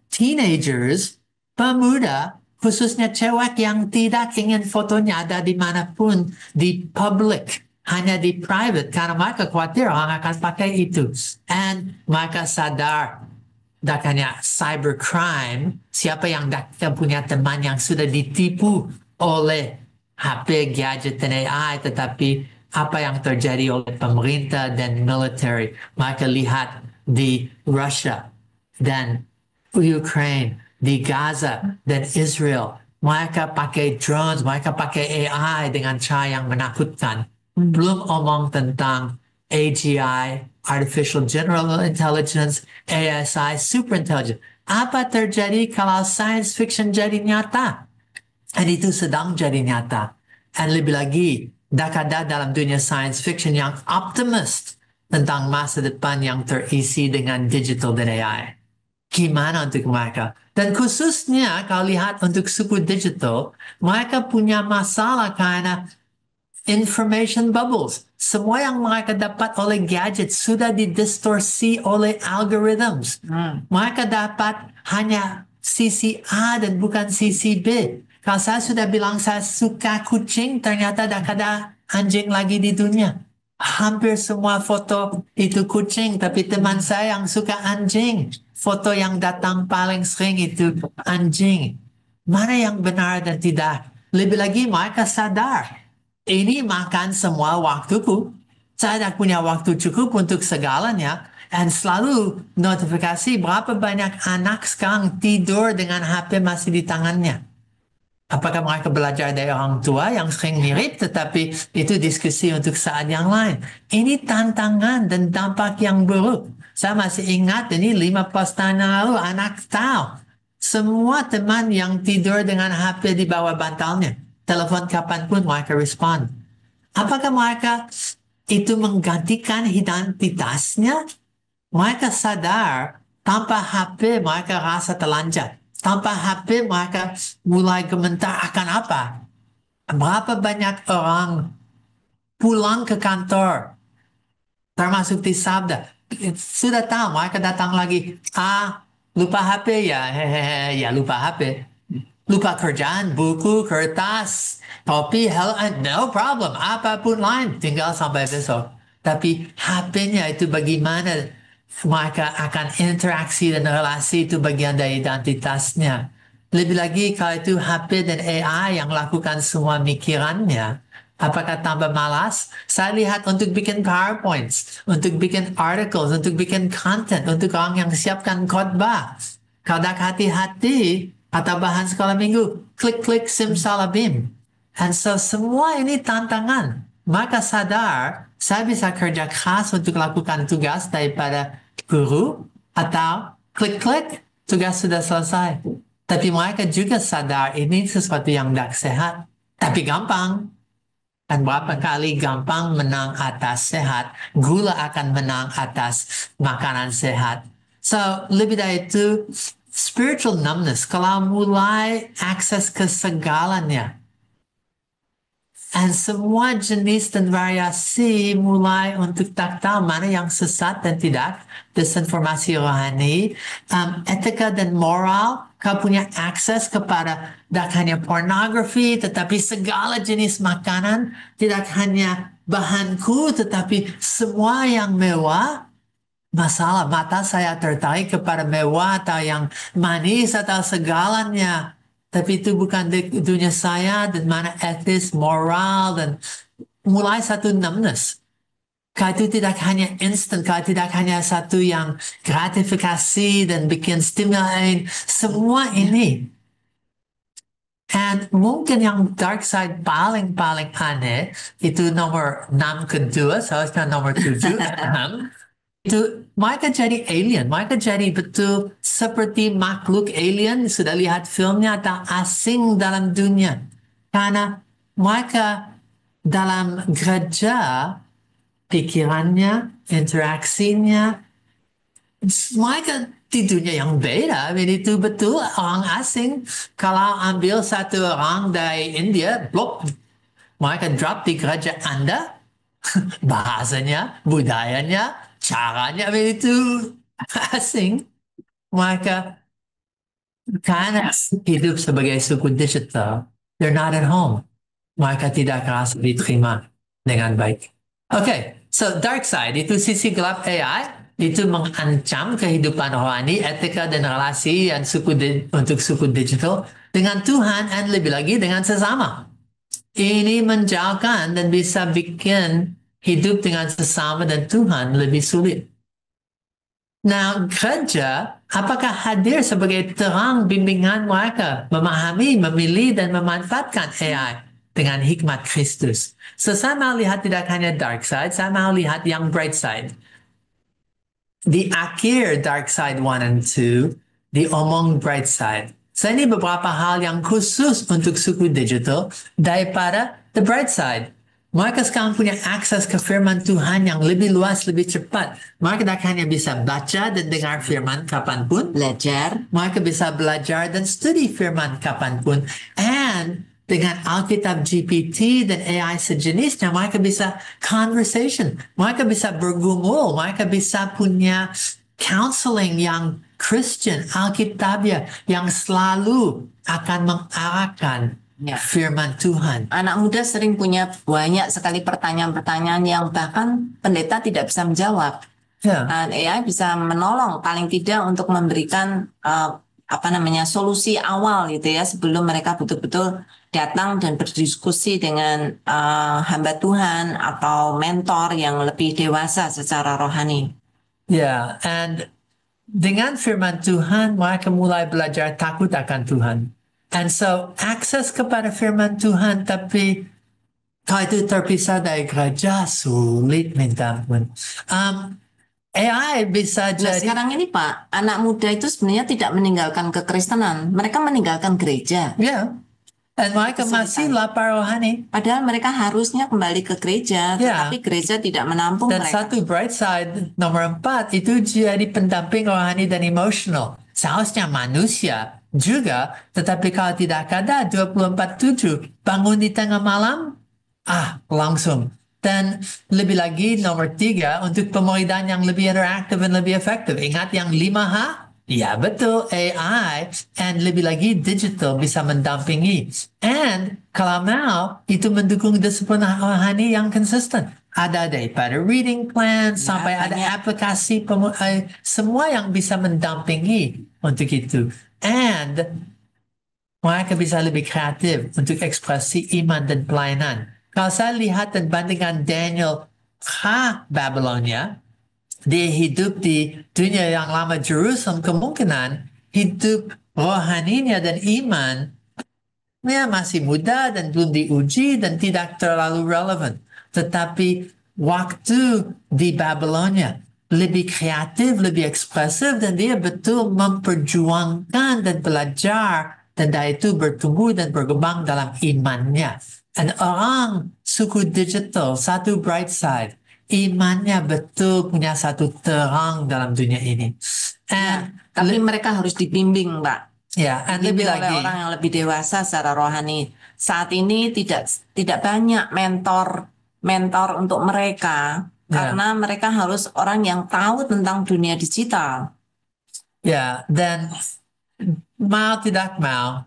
teenagers, pemuda, khususnya cewek yang tidak ingin fotonya ada dimanapun, di public. Hanya di private, karena mereka khawatir orang akan pakai itu. And mereka sadar, dakanya cybercrime, siapa yang punya teman yang sudah ditipu oleh HP, gadget, dan AI, tetapi apa yang terjadi oleh pemerintah dan military. Mereka lihat di Russia dan Ukraine, di Gaza dan Israel. Mereka pakai drones, mereka pakai AI dengan cara yang menakutkan. Belum omong tentang AGI, Artificial General Intelligence, ASI, Super Intelligence. Apa terjadi kalau science fiction jadi nyata? Dan itu sedang jadi nyata. Dan lebih lagi, ada dalam dunia science fiction yang optimist tentang masa depan yang terisi dengan digital dan AI. Gimana untuk mereka? Dan khususnya kalau lihat untuk suku digital, mereka punya masalah karena information bubbles. Semua yang mereka dapat oleh gadget sudah didistorsi oleh algorithms. Mereka dapat hanya sisi A dan bukan sisi B. Kalau saya sudah bilang saya suka kucing, ternyata ada anjing lagi di dunia. Hampir semua foto itu kucing, tapi teman saya yang suka anjing. Foto yang datang paling sering itu anjing. Mana yang benar dan tidak? Lebih lagi mereka sadar. Ini makan semua waktuku. Saya tidak punya waktu cukup untuk segalanya. Dan selalu notifikasi berapa banyak anak sekarang tidur dengan HP masih di tangannya. Apakah mereka belajar dari orang tua yang sering mirip, tetapi itu diskusi untuk saat yang lain. Ini tantangan dan dampak yang buruk. Saya masih ingat ini 15 tahun yang lalu anak tahu. Semua teman yang tidur dengan HP di bawah bantalnya. Telepon kapanpun mereka respon. Apakah mereka itu menggantikan identitasnya? Mereka sadar tanpa HP mereka rasa telanjang. Tanpa HP mereka mulai gemetar akan apa? Berapa banyak orang pulang ke kantor, termasuk di Sabda, sudah tahu mereka datang lagi, lupa HP ya, hehehe, ya lupa HP. Lupa kerjaan, buku, kertas, topi, helm, no problem. Apapun lain, tinggal sampai besok. Tapi HP-nya itu bagaimana mereka akan interaksi dan relasi itu bagian dari identitasnya. Lebih lagi kalau itu HP dan AI yang lakukan semua mikirannya, apakah tambah malas? Saya lihat untuk bikin PowerPoints, untuk bikin articles, untuk bikin content, untuk orang yang siapkan khotbah. Kalau tak hati-hati, atau bahan sekolah minggu, klik-klik simsalabim. Dan so, semua ini tantangan. Maka sadar, saya bisa kerja keras untuk lakukan tugas daripada guru, atau klik-klik, tugas sudah selesai. Tapi mereka juga sadar ini sesuatu yang tidak sehat. Tapi gampang. Dan berapa kali gampang menang atas sehat, gula akan menang atas makanan sehat. So, lebih dari itu, spiritual numbness, kalau mulai akses ke segalanya. Dan semua jenis dan variasi mulai untuk tak tahu mana yang sesat dan tidak. Disinformasi rohani, etika dan moral, kau punya akses kepada tidak hanya pornografi, tetapi segala jenis makanan, tidak hanya bahanku, tetapi semua yang mewah. masalah. Mata saya tertarik kepada mewah atau yang manis atau segalanya. Tapi itu bukan di dunia saya dan mana etis, moral, dan mulai satu numbness. Kalau itu tidak hanya instant, kalau tidak hanya satu yang gratifikasi dan bikin stimulain, semua ini. And mungkin yang dark side paling aneh, itu nomor 6 kedua, seharusnya nomor 7. Itu mereka jadi alien, mereka jadi betul seperti makhluk alien, sudah lihat filmnya atau asing dalam dunia. Karena mereka dalam gereja, pikirannya, interaksinya, mereka di dunia yang beda. Jadi itu betul orang asing. Kalau ambil satu orang dari India, blok, mereka drop di gereja Anda, bahasanya, budayanya, caranya itu asing. Mereka karena hidup sebagai suku digital, they're not at home. Mereka tidak merasa diterima dengan baik. Oke, so dark side itu sisi gelap AI, itu mengancam kehidupan rohani, etika dan relasi yang untuk suku digital dengan Tuhan dan lebih lagi dengan sesama. Ini menjauhkan dan bisa bikin hidup dengan sesama dan Tuhan lebih sulit. Nah, gereja apakah hadir sebagai terang bimbingan mereka memahami, memilih, dan memanfaatkan AI dengan hikmat Kristus? So, saya mau lihat tidak hanya dark side, saya mau lihat yang bright side. Di akhir dark side 1 and 2, diomong bright side. So, ini beberapa hal yang khusus untuk suku digital daripada the bright side. Mereka sekarang punya akses ke firman Tuhan yang lebih luas, lebih cepat. Mereka tidak hanya bisa baca dan dengar firman kapanpun. Belajar. Mereka bisa belajar dan studi firman kapanpun. And dengan Alkitab GPT dan AI sejenisnya, mereka bisa conversation. Mereka bisa bergumul. Mereka bisa punya counseling yang Christian, Alkitabiah, yang selalu akan mengarahkan firman Tuhan. Anak muda sering punya banyak sekali pertanyaan-pertanyaan yang bahkan pendeta tidak bisa menjawab. Dan AI bisa menolong paling tidak untuk memberikan solusi awal gitu ya sebelum mereka betul-betul datang dan berdiskusi dengan hamba Tuhan atau mentor yang lebih dewasa secara rohani. And dengan firman Tuhan mereka mulai belajar takut akan Tuhan. And so, akses kepada firman Tuhan, tapi kalau itu terpisah dari gereja, sulit minta ampun. AI bisa jadi... Sekarang ini Pak, anak muda itu sebenarnya tidak meninggalkan kekristenan. Mereka meninggalkan gereja. Dan mereka masih lapar rohani. Padahal mereka harusnya kembali ke gereja, tetapi gereja tidak menampung dan mereka. Dan satu bright side, nomor 4, itu jadi pendamping rohani dan emosional. Seharusnya manusia juga, tetapi kalau tidak ada 24/7, bangun di tengah malam, langsung. Dan lebih lagi nomor 3, untuk pemuridan yang lebih interaktif dan lebih efektif. Ingat yang 5H? Ya betul, AI, and lebih lagi digital bisa mendampingi. And kalau mau, itu mendukung disiplin rohani yang konsisten. Ada daripada reading plan, sampai ada aplikasi, semua yang bisa mendampingi untuk itu. And mereka bisa lebih kreatif untuk ekspresi iman dan pelayanan. Kalau saya lihat dan bandingkan Daniel Babylonia, dia hidup di dunia yang lama Jerusalem, kemungkinan hidup rohaninya dan iman masih muda dan belum diuji dan tidak terlalu relevan. Tetapi waktu di Babylonia lebih kreatif, lebih ekspresif, dan dia betul memperjuangkan dan belajar, dan dari itu bertumbuh dan berkembang dalam imannya. Dan orang suku digital, satu bright side, imannya betul punya satu terang dalam dunia ini. Tapi mereka harus dibimbing, Mbak. Lebih lagi oleh orang yang lebih dewasa secara rohani. Saat ini tidak banyak mentor untuk mereka karena mereka harus orang yang tahu tentang dunia digital. Dan mau tidak mau,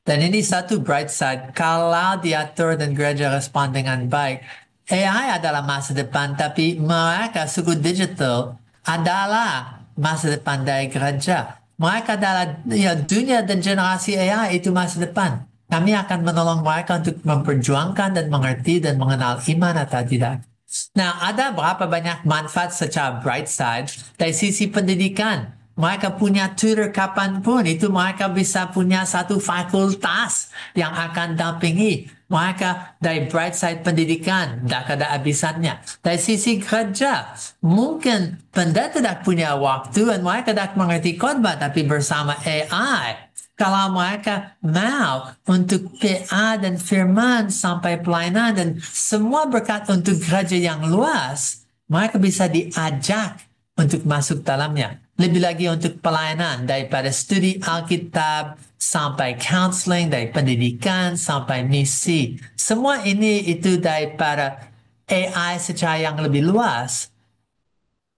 dan ini satu bright side, kalau diatur dan gereja respon dengan baik, AI adalah masa depan, tapi mereka suku digital adalah masa depan dari gereja. Mereka adalah dunia dan generasi AI itu masa depan. Kami akan menolong mereka untuk memperjuangkan dan mengerti dan mengenal iman atau tidak. Nah, ada berapa banyak manfaat secara bright side dari sisi pendidikan. Mereka punya tutor kapanpun, itu mereka bisa punya satu fakultas yang akan dampingi mereka dari bright side pendidikan, tidak ada habisannya. Dari sisi kerja, mungkin pendeta tidak punya waktu dan mereka tidak mengerti khotbah, tapi bersama AI. Kalau mereka mau untuk PA dan firman sampai pelayanan dan semua berkat untuk gereja yang luas, mereka bisa diajak untuk masuk dalamnya. Lebih lagi untuk pelayanan daripada studi Alkitab sampai counseling, dari pendidikan sampai misi. Semua ini itu daripada AI secara yang lebih luas.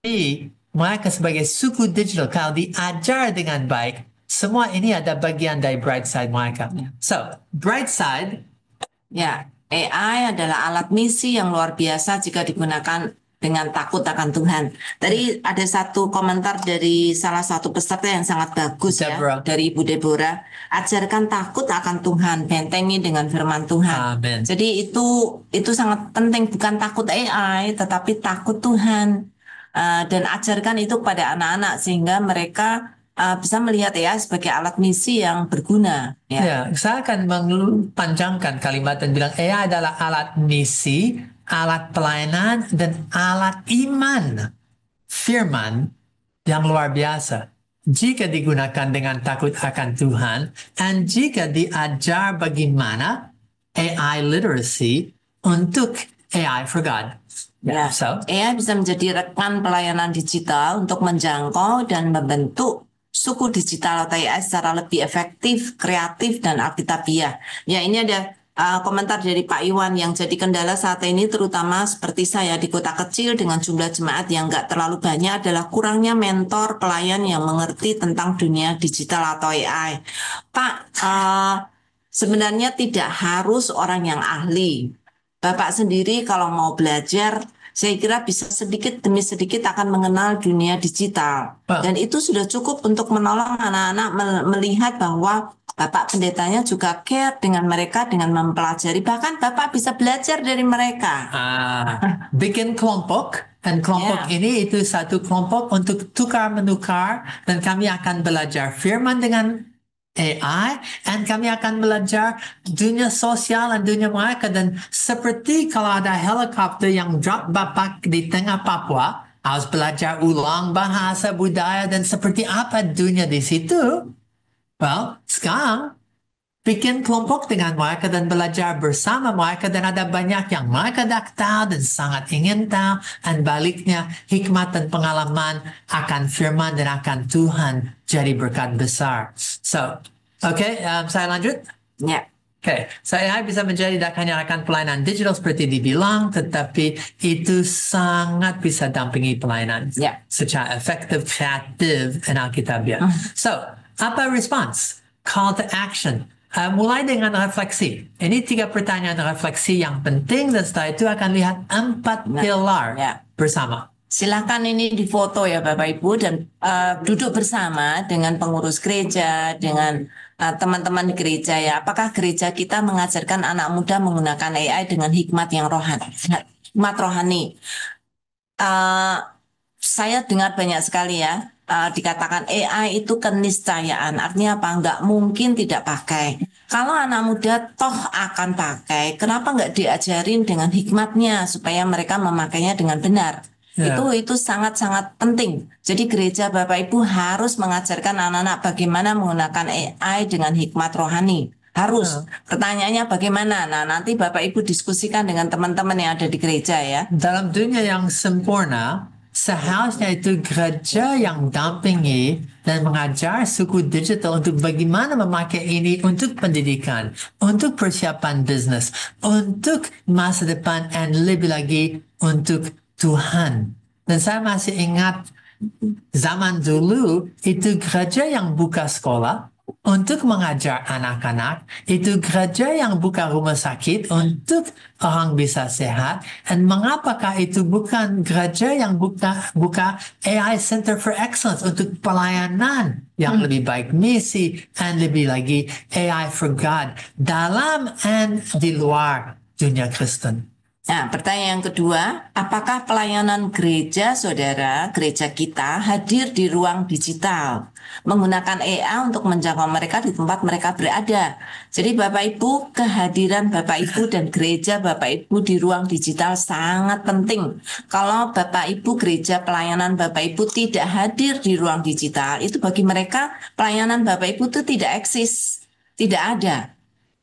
Jadi mereka sebagai suku digital kalau diajar dengan baik, semua ini ada bagian dari bright side mereka. So, bright side, Ya, AI adalah alat misi yang luar biasa jika digunakan dengan takut akan Tuhan. Tadi ada satu komentar dari salah satu peserta yang sangat bagus ya, Deborah. dari Ibu Deborah. Ajarkan takut akan Tuhan, bentengi dengan firman Tuhan. Amin. Jadi itu sangat penting, bukan takut AI, tetapi takut Tuhan. Dan ajarkan itu pada anak-anak sehingga mereka bisa melihat AI sebagai alat misi yang berguna. Ya. ya, saya akan memanjangkan kalimat dan bilang AI adalah alat misi, alat pelayanan, dan alat iman. Firman yang luar biasa. Jika digunakan dengan takut akan Tuhan, dan jika diajar bagaimana AI literacy untuk AI for God. Ya, So, AI bisa menjadi rekan pelayanan digital untuk menjangkau dan membentuk suku digital atau AI secara lebih efektif, kreatif, dan alkitabiah. Ya, ini ada komentar dari Pak Iwan yang jadi kendala saat ini terutama seperti saya di kota kecil dengan jumlah jemaat yang nggak terlalu banyak adalah kurangnya mentor pelayan yang mengerti tentang dunia digital atau AI. Pak, sebenarnya tidak harus orang yang ahli. Bapak sendiri kalau mau belajar, saya kira bisa sedikit demi sedikit akan mengenal dunia digital. Dan itu sudah cukup untuk menolong anak-anak melihat bahwa Bapak pendetanya juga care dengan mereka dengan mempelajari. Bahkan Bapak bisa belajar dari mereka. bikin kelompok, dan kelompok ini itu satu kelompok untuk tukar-menukar, dan kami akan belajar firman dengan AI, dan kami akan belajar dunia sosial dan dunia mereka. Dan seperti kalau ada helikopter yang drop Bapak di tengah Papua, harus belajar ulang bahasa, budaya, dan seperti apa dunia di situ. Well, sekarang bikin kelompok dengan mereka dan belajar bersama mereka, dan ada banyak yang mereka tidak tahu dan sangat ingin tahu, dan baliknya hikmat dan pengalaman akan firman dan akan Tuhan jadi berkat besar. So, saya lanjut. Ya. Saya bisa menjadi tidak hanya akan pelayanan digital seperti dibilang, tetapi itu sangat bisa dampingi pelayanan secara efektif, kreatif, dan alkitabiah. So, apa response? Call to action. Mulai dengan refleksi. Ini 3 pertanyaan refleksi yang penting, dan setelah itu akan lihat 4 pilar bersama. Silahkan ini difoto ya Bapak Ibu, dan duduk bersama dengan pengurus gereja, dengan teman-teman di gereja ya. Apakah gereja kita mengajarkan anak muda menggunakan AI dengan hikmat yang rohani? Saya dengar banyak sekali ya, dikatakan AI itu keniscayaan. Artinya apa? Nggak mungkin tidak pakai. Kalau anak muda toh akan pakai, kenapa nggak diajarin dengan hikmatnya supaya mereka memakainya dengan benar? Itu sangat-sangat penting. Jadi gereja Bapak Ibu harus mengajarkan anak-anak bagaimana menggunakan AI dengan hikmat rohani. Harus. Pertanyaannya bagaimana? Nah, nanti Bapak Ibu diskusikan dengan teman-teman yang ada di gereja ya. Dalam dunia yang sempurna, seharusnya itu gereja yang dampingi dan mengajar suku digital untuk bagaimana memakai ini untuk pendidikan, untuk persiapan bisnis, untuk masa depan, dan lebih lagi untuk Tuhan. Dan saya masih ingat zaman dulu itu gereja yang buka sekolah, untuk mengajar anak-anak, itu gereja yang buka rumah sakit untuk orang bisa sehat, dan mengapakah itu bukan gereja yang buka AI Center for Excellence untuk pelayanan yang lebih baik, misi, dan lebih lagi AI for God dalam dan di luar dunia Kristen. Nah, pertanyaan yang kedua, apakah pelayanan gereja saudara, gereja kita hadir di ruang digital, menggunakan AI untuk menjangkau mereka di tempat mereka berada? Jadi Bapak Ibu, kehadiran Bapak Ibu dan gereja Bapak Ibu di ruang digital sangat penting. Kalau Bapak Ibu gereja pelayanan Bapak Ibu tidak hadir di ruang digital, itu bagi mereka pelayanan Bapak Ibu itu tidak eksis, tidak ada.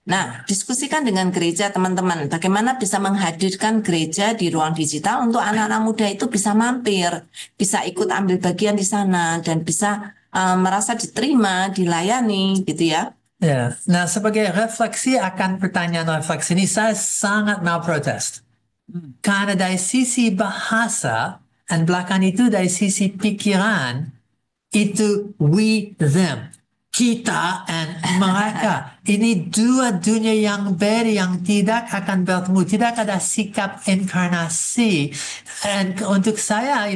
Nah, diskusikan dengan gereja teman-teman, bagaimana bisa menghadirkan gereja di ruang digital untuk anak-anak muda itu bisa mampir, bisa ikut ambil bagian di sana, dan bisa merasa diterima, dilayani, gitu ya. Ya, nah sebagai refleksi akan pertanyaan refleksi ini, saya sangat mau protes. Karena dari sisi bahasa, dan belakang itu dari sisi pikiran, itu we, them. Kita dan mereka. Ini dua dunia yang beda yang tidak akan bertemu. Tidak ada sikap inkarnasi. Dan untuk saya,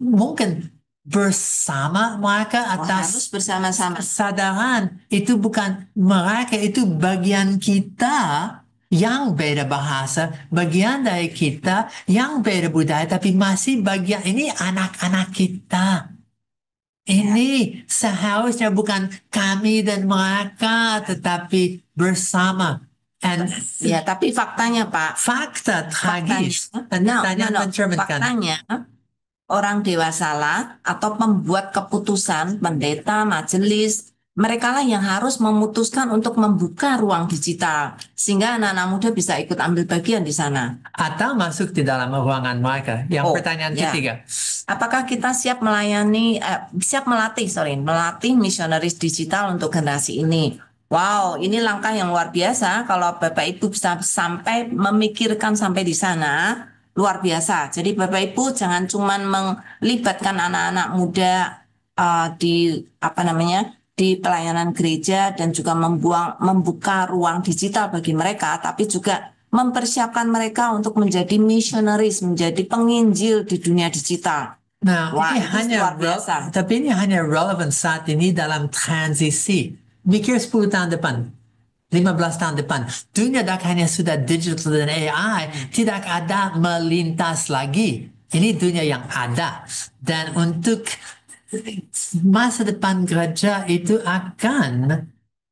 mungkin bersama mereka Harus atas bersama-sama. kesadaran. Itu bukan mereka, itu bagian kita yang beda bahasa, bagian dari kita yang beda budaya, tapi masih bagian ini anak-anak kita. Ini seharusnya bukan kami dan mereka, tetapi bersama. And Ya, tapi faktanya Pak, fakta tragis. faktanya orang dewasalah atau pembuat keputusan, pendeta, majelis, mereka lah yang harus memutuskan untuk membuka ruang digital sehingga anak-anak muda bisa ikut ambil bagian di sana. Atau masuk di dalam ruangan mereka. Yang pertanyaan ketiga. Apakah kita siap melatih misionaris digital untuk generasi ini? Wow, ini langkah yang luar biasa. Kalau Bapak Ibu bisa sampai memikirkan sampai di sana, luar biasa. Jadi Bapak Ibu jangan cuma melibatkan anak-anak muda di pelayanan gereja dan juga membuka ruang digital bagi mereka, tapi juga mempersiapkan mereka untuk menjadi misionaris, menjadi penginjil di dunia digital. Nah, Wah, ini itu hanya luar biasa. tapi ini hanya relevan saat ini dalam transisi. Mikir 10 tahun depan, 15 tahun depan. Dunia dah hanya sudah digital dan AI, tidak ada melintas lagi. Ini dunia yang ada. Dan untuk masa depan gereja itu akan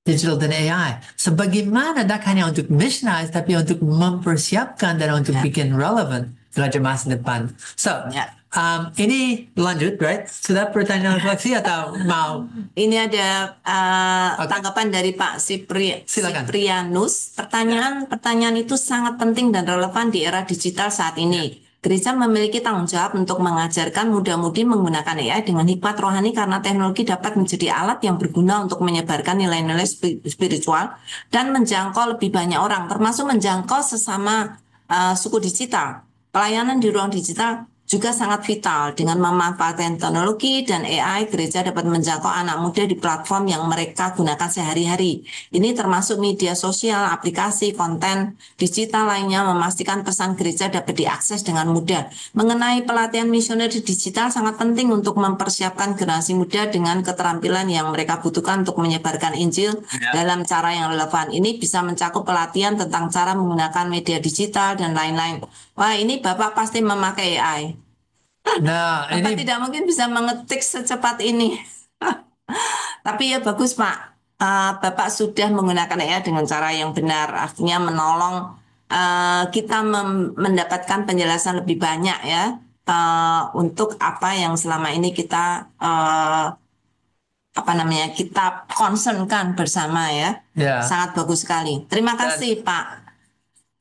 digital dan AI. Sebagaimana dah hanya untuk missionaries, tapi untuk mempersiapkan dan untuk bikin relevant gereja masa depan. So, ini lanjut, right? Sudah pertanyaan refleksi atau mau? Ini ada tanggapan dari Pak Siprianus. Pertanyaan itu sangat penting dan relevan di era digital saat ini. Gereja memiliki tanggung jawab untuk mengajarkan muda-mudi menggunakan AI dengan hikmat rohani karena teknologi dapat menjadi alat yang berguna untuk menyebarkan nilai-nilai spiritual dan menjangkau lebih banyak orang, termasuk menjangkau sesama suku digital. Pelayanan di ruang digital juga sangat vital. Dengan memanfaatkan teknologi dan AI, gereja dapat menjangkau anak muda di platform yang mereka gunakan sehari-hari. Ini termasuk media sosial, aplikasi, konten digital lainnya, memastikan pesan gereja dapat diakses dengan mudah. Mengenai pelatihan misioneri digital sangat penting untuk mempersiapkan generasi muda dengan keterampilan yang mereka butuhkan untuk menyebarkan Injil dalam cara yang relevan. Ini bisa mencakup pelatihan tentang cara menggunakan media digital dan lain-lain. Wah, ini Bapak pasti memakai AI. Nah, Bapak tidak mungkin bisa mengetik secepat ini. Tapi ya bagus Pak. Bapak sudah menggunakan AI dengan cara yang benar. Artinya menolong kita mendapatkan penjelasan lebih banyak ya. Untuk apa yang selama ini kita kita concernkan bersama ya. Sangat bagus sekali. Terima kasih Pak.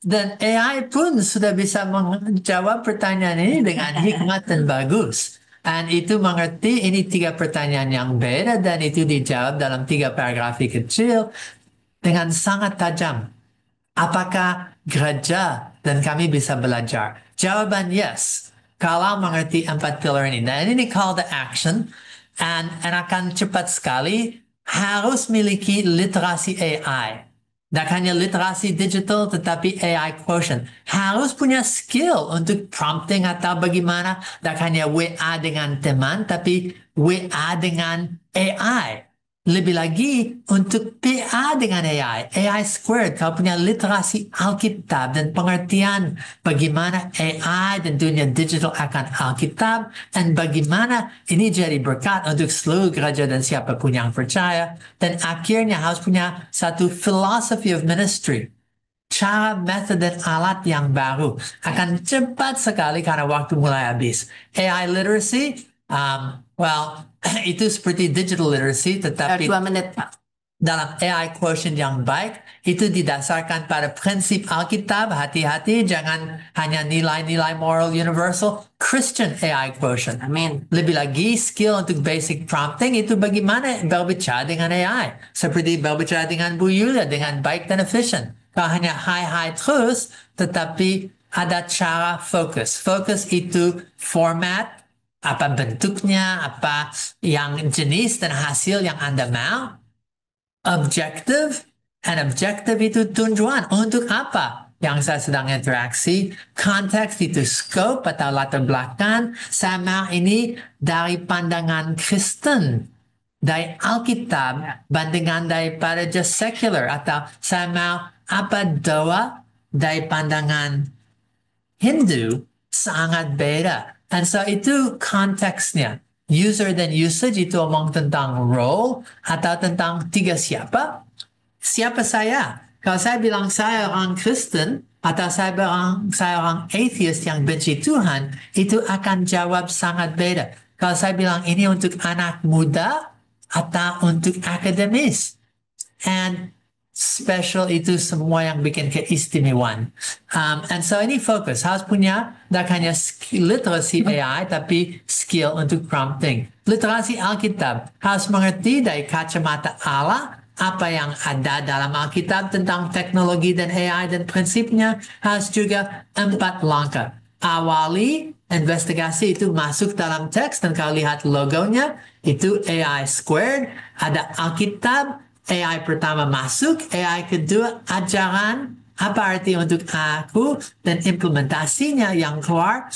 Dan AI pun sudah bisa menjawab pertanyaan ini dengan hikmat dan bagus. Dan itu mengerti ini 3 pertanyaan yang beda dan itu dijawab dalam 3 paragraf kecil dengan sangat tajam. Apakah gereja dan kami bisa belajar? Jawaban yes. Kalau mengerti 4 pilar ini. Dan ini call to action. And akan cepat sekali harus miliki literasi AI. Dan hanya literasi digital tetapi AI quotient. Harus punya skill untuk prompting atau bagaimana. Dan hanya WA dengan teman tapi WA dengan AI. Lebih lagi untuk PA dengan AI squared. Kalau punya literasi Alkitab dan pengertian bagaimana AI dan dunia digital akan Alkitab dan bagaimana ini jadi berkat untuk seluruh gereja dan siapapun yang percaya. Dan akhirnya harus punya satu philosophy of ministry. Cara, metode, dan alat yang baru akan cepat sekali karena waktu mulai habis. AI literacy, well, itu seperti digital literacy, tetapi 2 menit, Pak. dalam AI quotient yang baik, itu didasarkan pada prinsip Alkitab, hati-hati, jangan hanya nilai-nilai moral universal, Christian AI quotient. Amin. Lebih lagi, skill untuk basic prompting itu bagaimana berbicara dengan AI. Seperti berbicara dengan Bu Yulia, dengan baik dan efisien. Kalau hanya hai-hai terus, tetapi ada cara fokus. Fokus itu format, apa bentuknya, apa yang jenis dan hasil yang Anda mau. Objektif, and objektif itu tujuan untuk apa yang saya sedang interaksi. Konteks itu scope atau latar belakang. Saya mau ini dari pandangan Kristen, dari Alkitab, bandingan daripada just secular. Atau saya mau apa doa dari pandangan Hindu sangat beda. Dan so itu konteksnya. User dan usage itu omong tentang role atau tentang tiga siapa. Siapa saya? Kalau saya bilang saya orang Kristen atau saya bilang saya orang atheist yang benci Tuhan, itu akan jawab sangat beda. Kalau saya bilang ini untuk anak muda atau untuk akademis. And special itu semua yang bikin keistimewaan. And so ini fokus. Harus punya, tak hanya literasi AI, tapi skill untuk prompting. Literasi Alkitab. Harus mengerti dari kacamata Allah, apa yang ada dalam Alkitab tentang teknologi dan AI dan prinsipnya. Harus juga 4 langkah. Awali, investigasi itu masuk dalam teks, dan kalau lihat logonya, itu AI squared, ada Alkitab, AI pertama masuk, AI kedua ajaran, apa arti untuk aku, dan implementasinya yang keluar.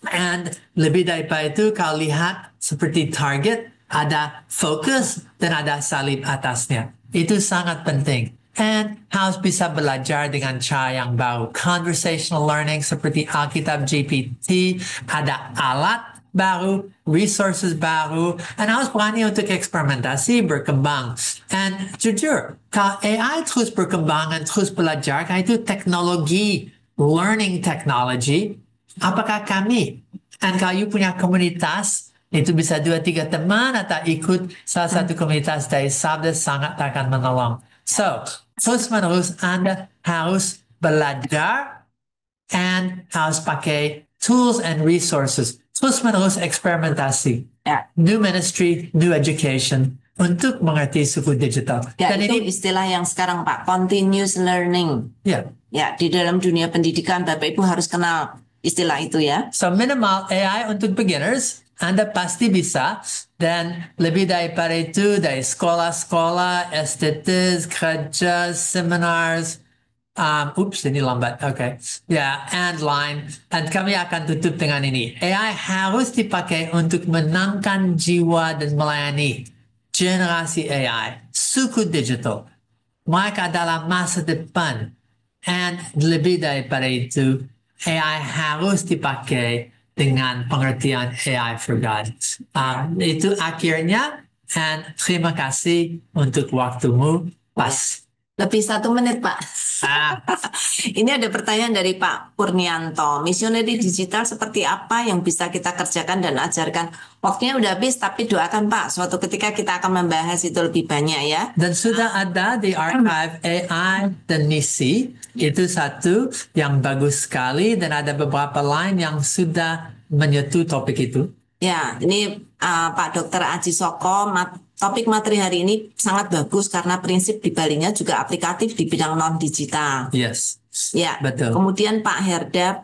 And lebih daripada itu, kalau lihat seperti target, ada fokus dan ada salib atasnya. Itu sangat penting. And harus bisa belajar dengan cara yang baru. Conversational learning seperti Alkitab GPT, ada alat baru, resources baru, dan harus berani untuk eksperimentasi, berkembang. And jujur, kalau AI terus berkembang dan terus belajar, kan itu teknologi, learning technology, apakah kami? Dan kalau you punya komunitas, itu bisa 2-3 teman atau ikut salah satu komunitas dari Sabda sangat akan menolong. So, terus menerus Anda harus belajar and harus pakai tools and resources. Terus menerus eksperimentasi. Ya. New ministry, new education untuk mengerti suku digital. Ya, Dan itu ini istilah yang sekarang, Pak, continuous learning. ya. Ya, di dalam dunia pendidikan Bapak Ibu harus kenal istilah itu ya. So minimal AI untuk beginners, Anda pasti bisa. Dan lebih daripada itu dari sekolah-sekolah, STTs, kerja, seminars, ini lambat. Okay. Ya, and line. Dan kami akan tutup dengan ini. AI harus dipakai untuk menangkan jiwa dan melayani generasi AI, suku digital. Mereka adalah masa depan. And lebih daripada itu, AI harus dipakai dengan pengertian AI for God. Itu akhirnya. And terima kasih untuk waktumu. Pas. Lebih 1 menit, Pak. Ah. Ini ada pertanyaan dari Pak Purnianto. Misioneri digital seperti apa yang bisa kita kerjakan dan ajarkan? Waktunya udah habis, tapi doakan Pak. Suatu ketika kita akan membahas itu lebih banyak ya. Dan sudah ada di archive AI dan misi. Itu satu yang bagus sekali. Dan ada beberapa lain yang sudah menyentuh topik itu. Ya, ini Pak Dr. Aji Soko topik materi hari ini sangat bagus karena prinsip dibaliknya juga aplikatif di bidang non-digital. Yes, Ya, betul. kemudian Pak Herda,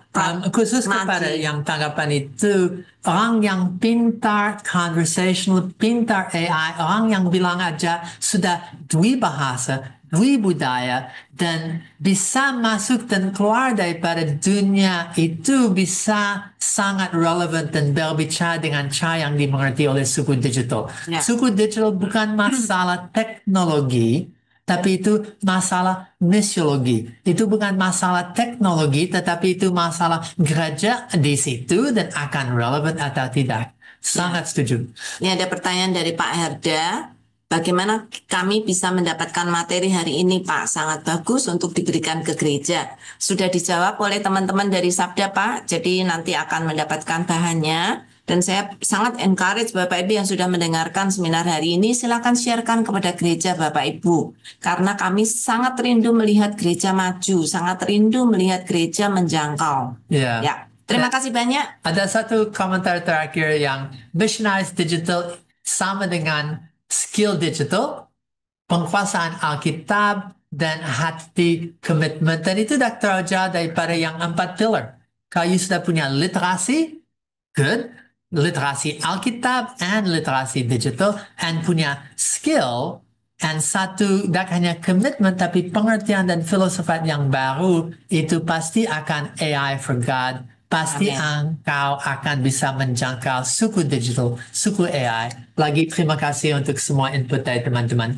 Khusus kepada Maji. yang tanggapan itu, orang yang pintar conversational, pintar AI, orang yang bilang aja sudah dwibahasa, budaya, dan bisa masuk dan keluar daripada dunia itu bisa sangat relevan dan berbicara dengan cara yang dimengerti oleh suku digital. Ya. Suku digital bukan masalah teknologi, tapi itu masalah misiologi. Itu bukan masalah teknologi, tetapi itu masalah gereja di situ dan akan relevan atau tidak. Sangat setuju. Ini ada pertanyaan dari Pak Herda. Bagaimana kami bisa mendapatkan materi hari ini, Pak? Sangat bagus untuk diberikan ke gereja. Sudah dijawab oleh teman-teman dari Sabda, Pak. Jadi nanti akan mendapatkan bahannya. Dan saya sangat encourage Bapak Ibu yang sudah mendengarkan seminar hari ini, silakan sharekan kepada gereja Bapak Ibu. Karena kami sangat rindu melihat gereja maju, sangat rindu melihat gereja menjangkau. Ya, terima kasih banyak. Ada satu komentar terakhir yang missionaries digital sama dengan skill digital, penguasaan Alkitab, dan hati komitmen. Dan itu dah terjauh daripada yang 4 pilar. Kalau you sudah punya literasi, good, literasi Alkitab and literasi digital, and punya skill, and satu, tak hanya komitmen, tapi pengertian dan filosofat yang baru, itu pasti akan AI for God. Pasti engkau akan bisa menjangkau suku digital, suku AI. Lagi terima kasih untuk semua input dari teman-teman.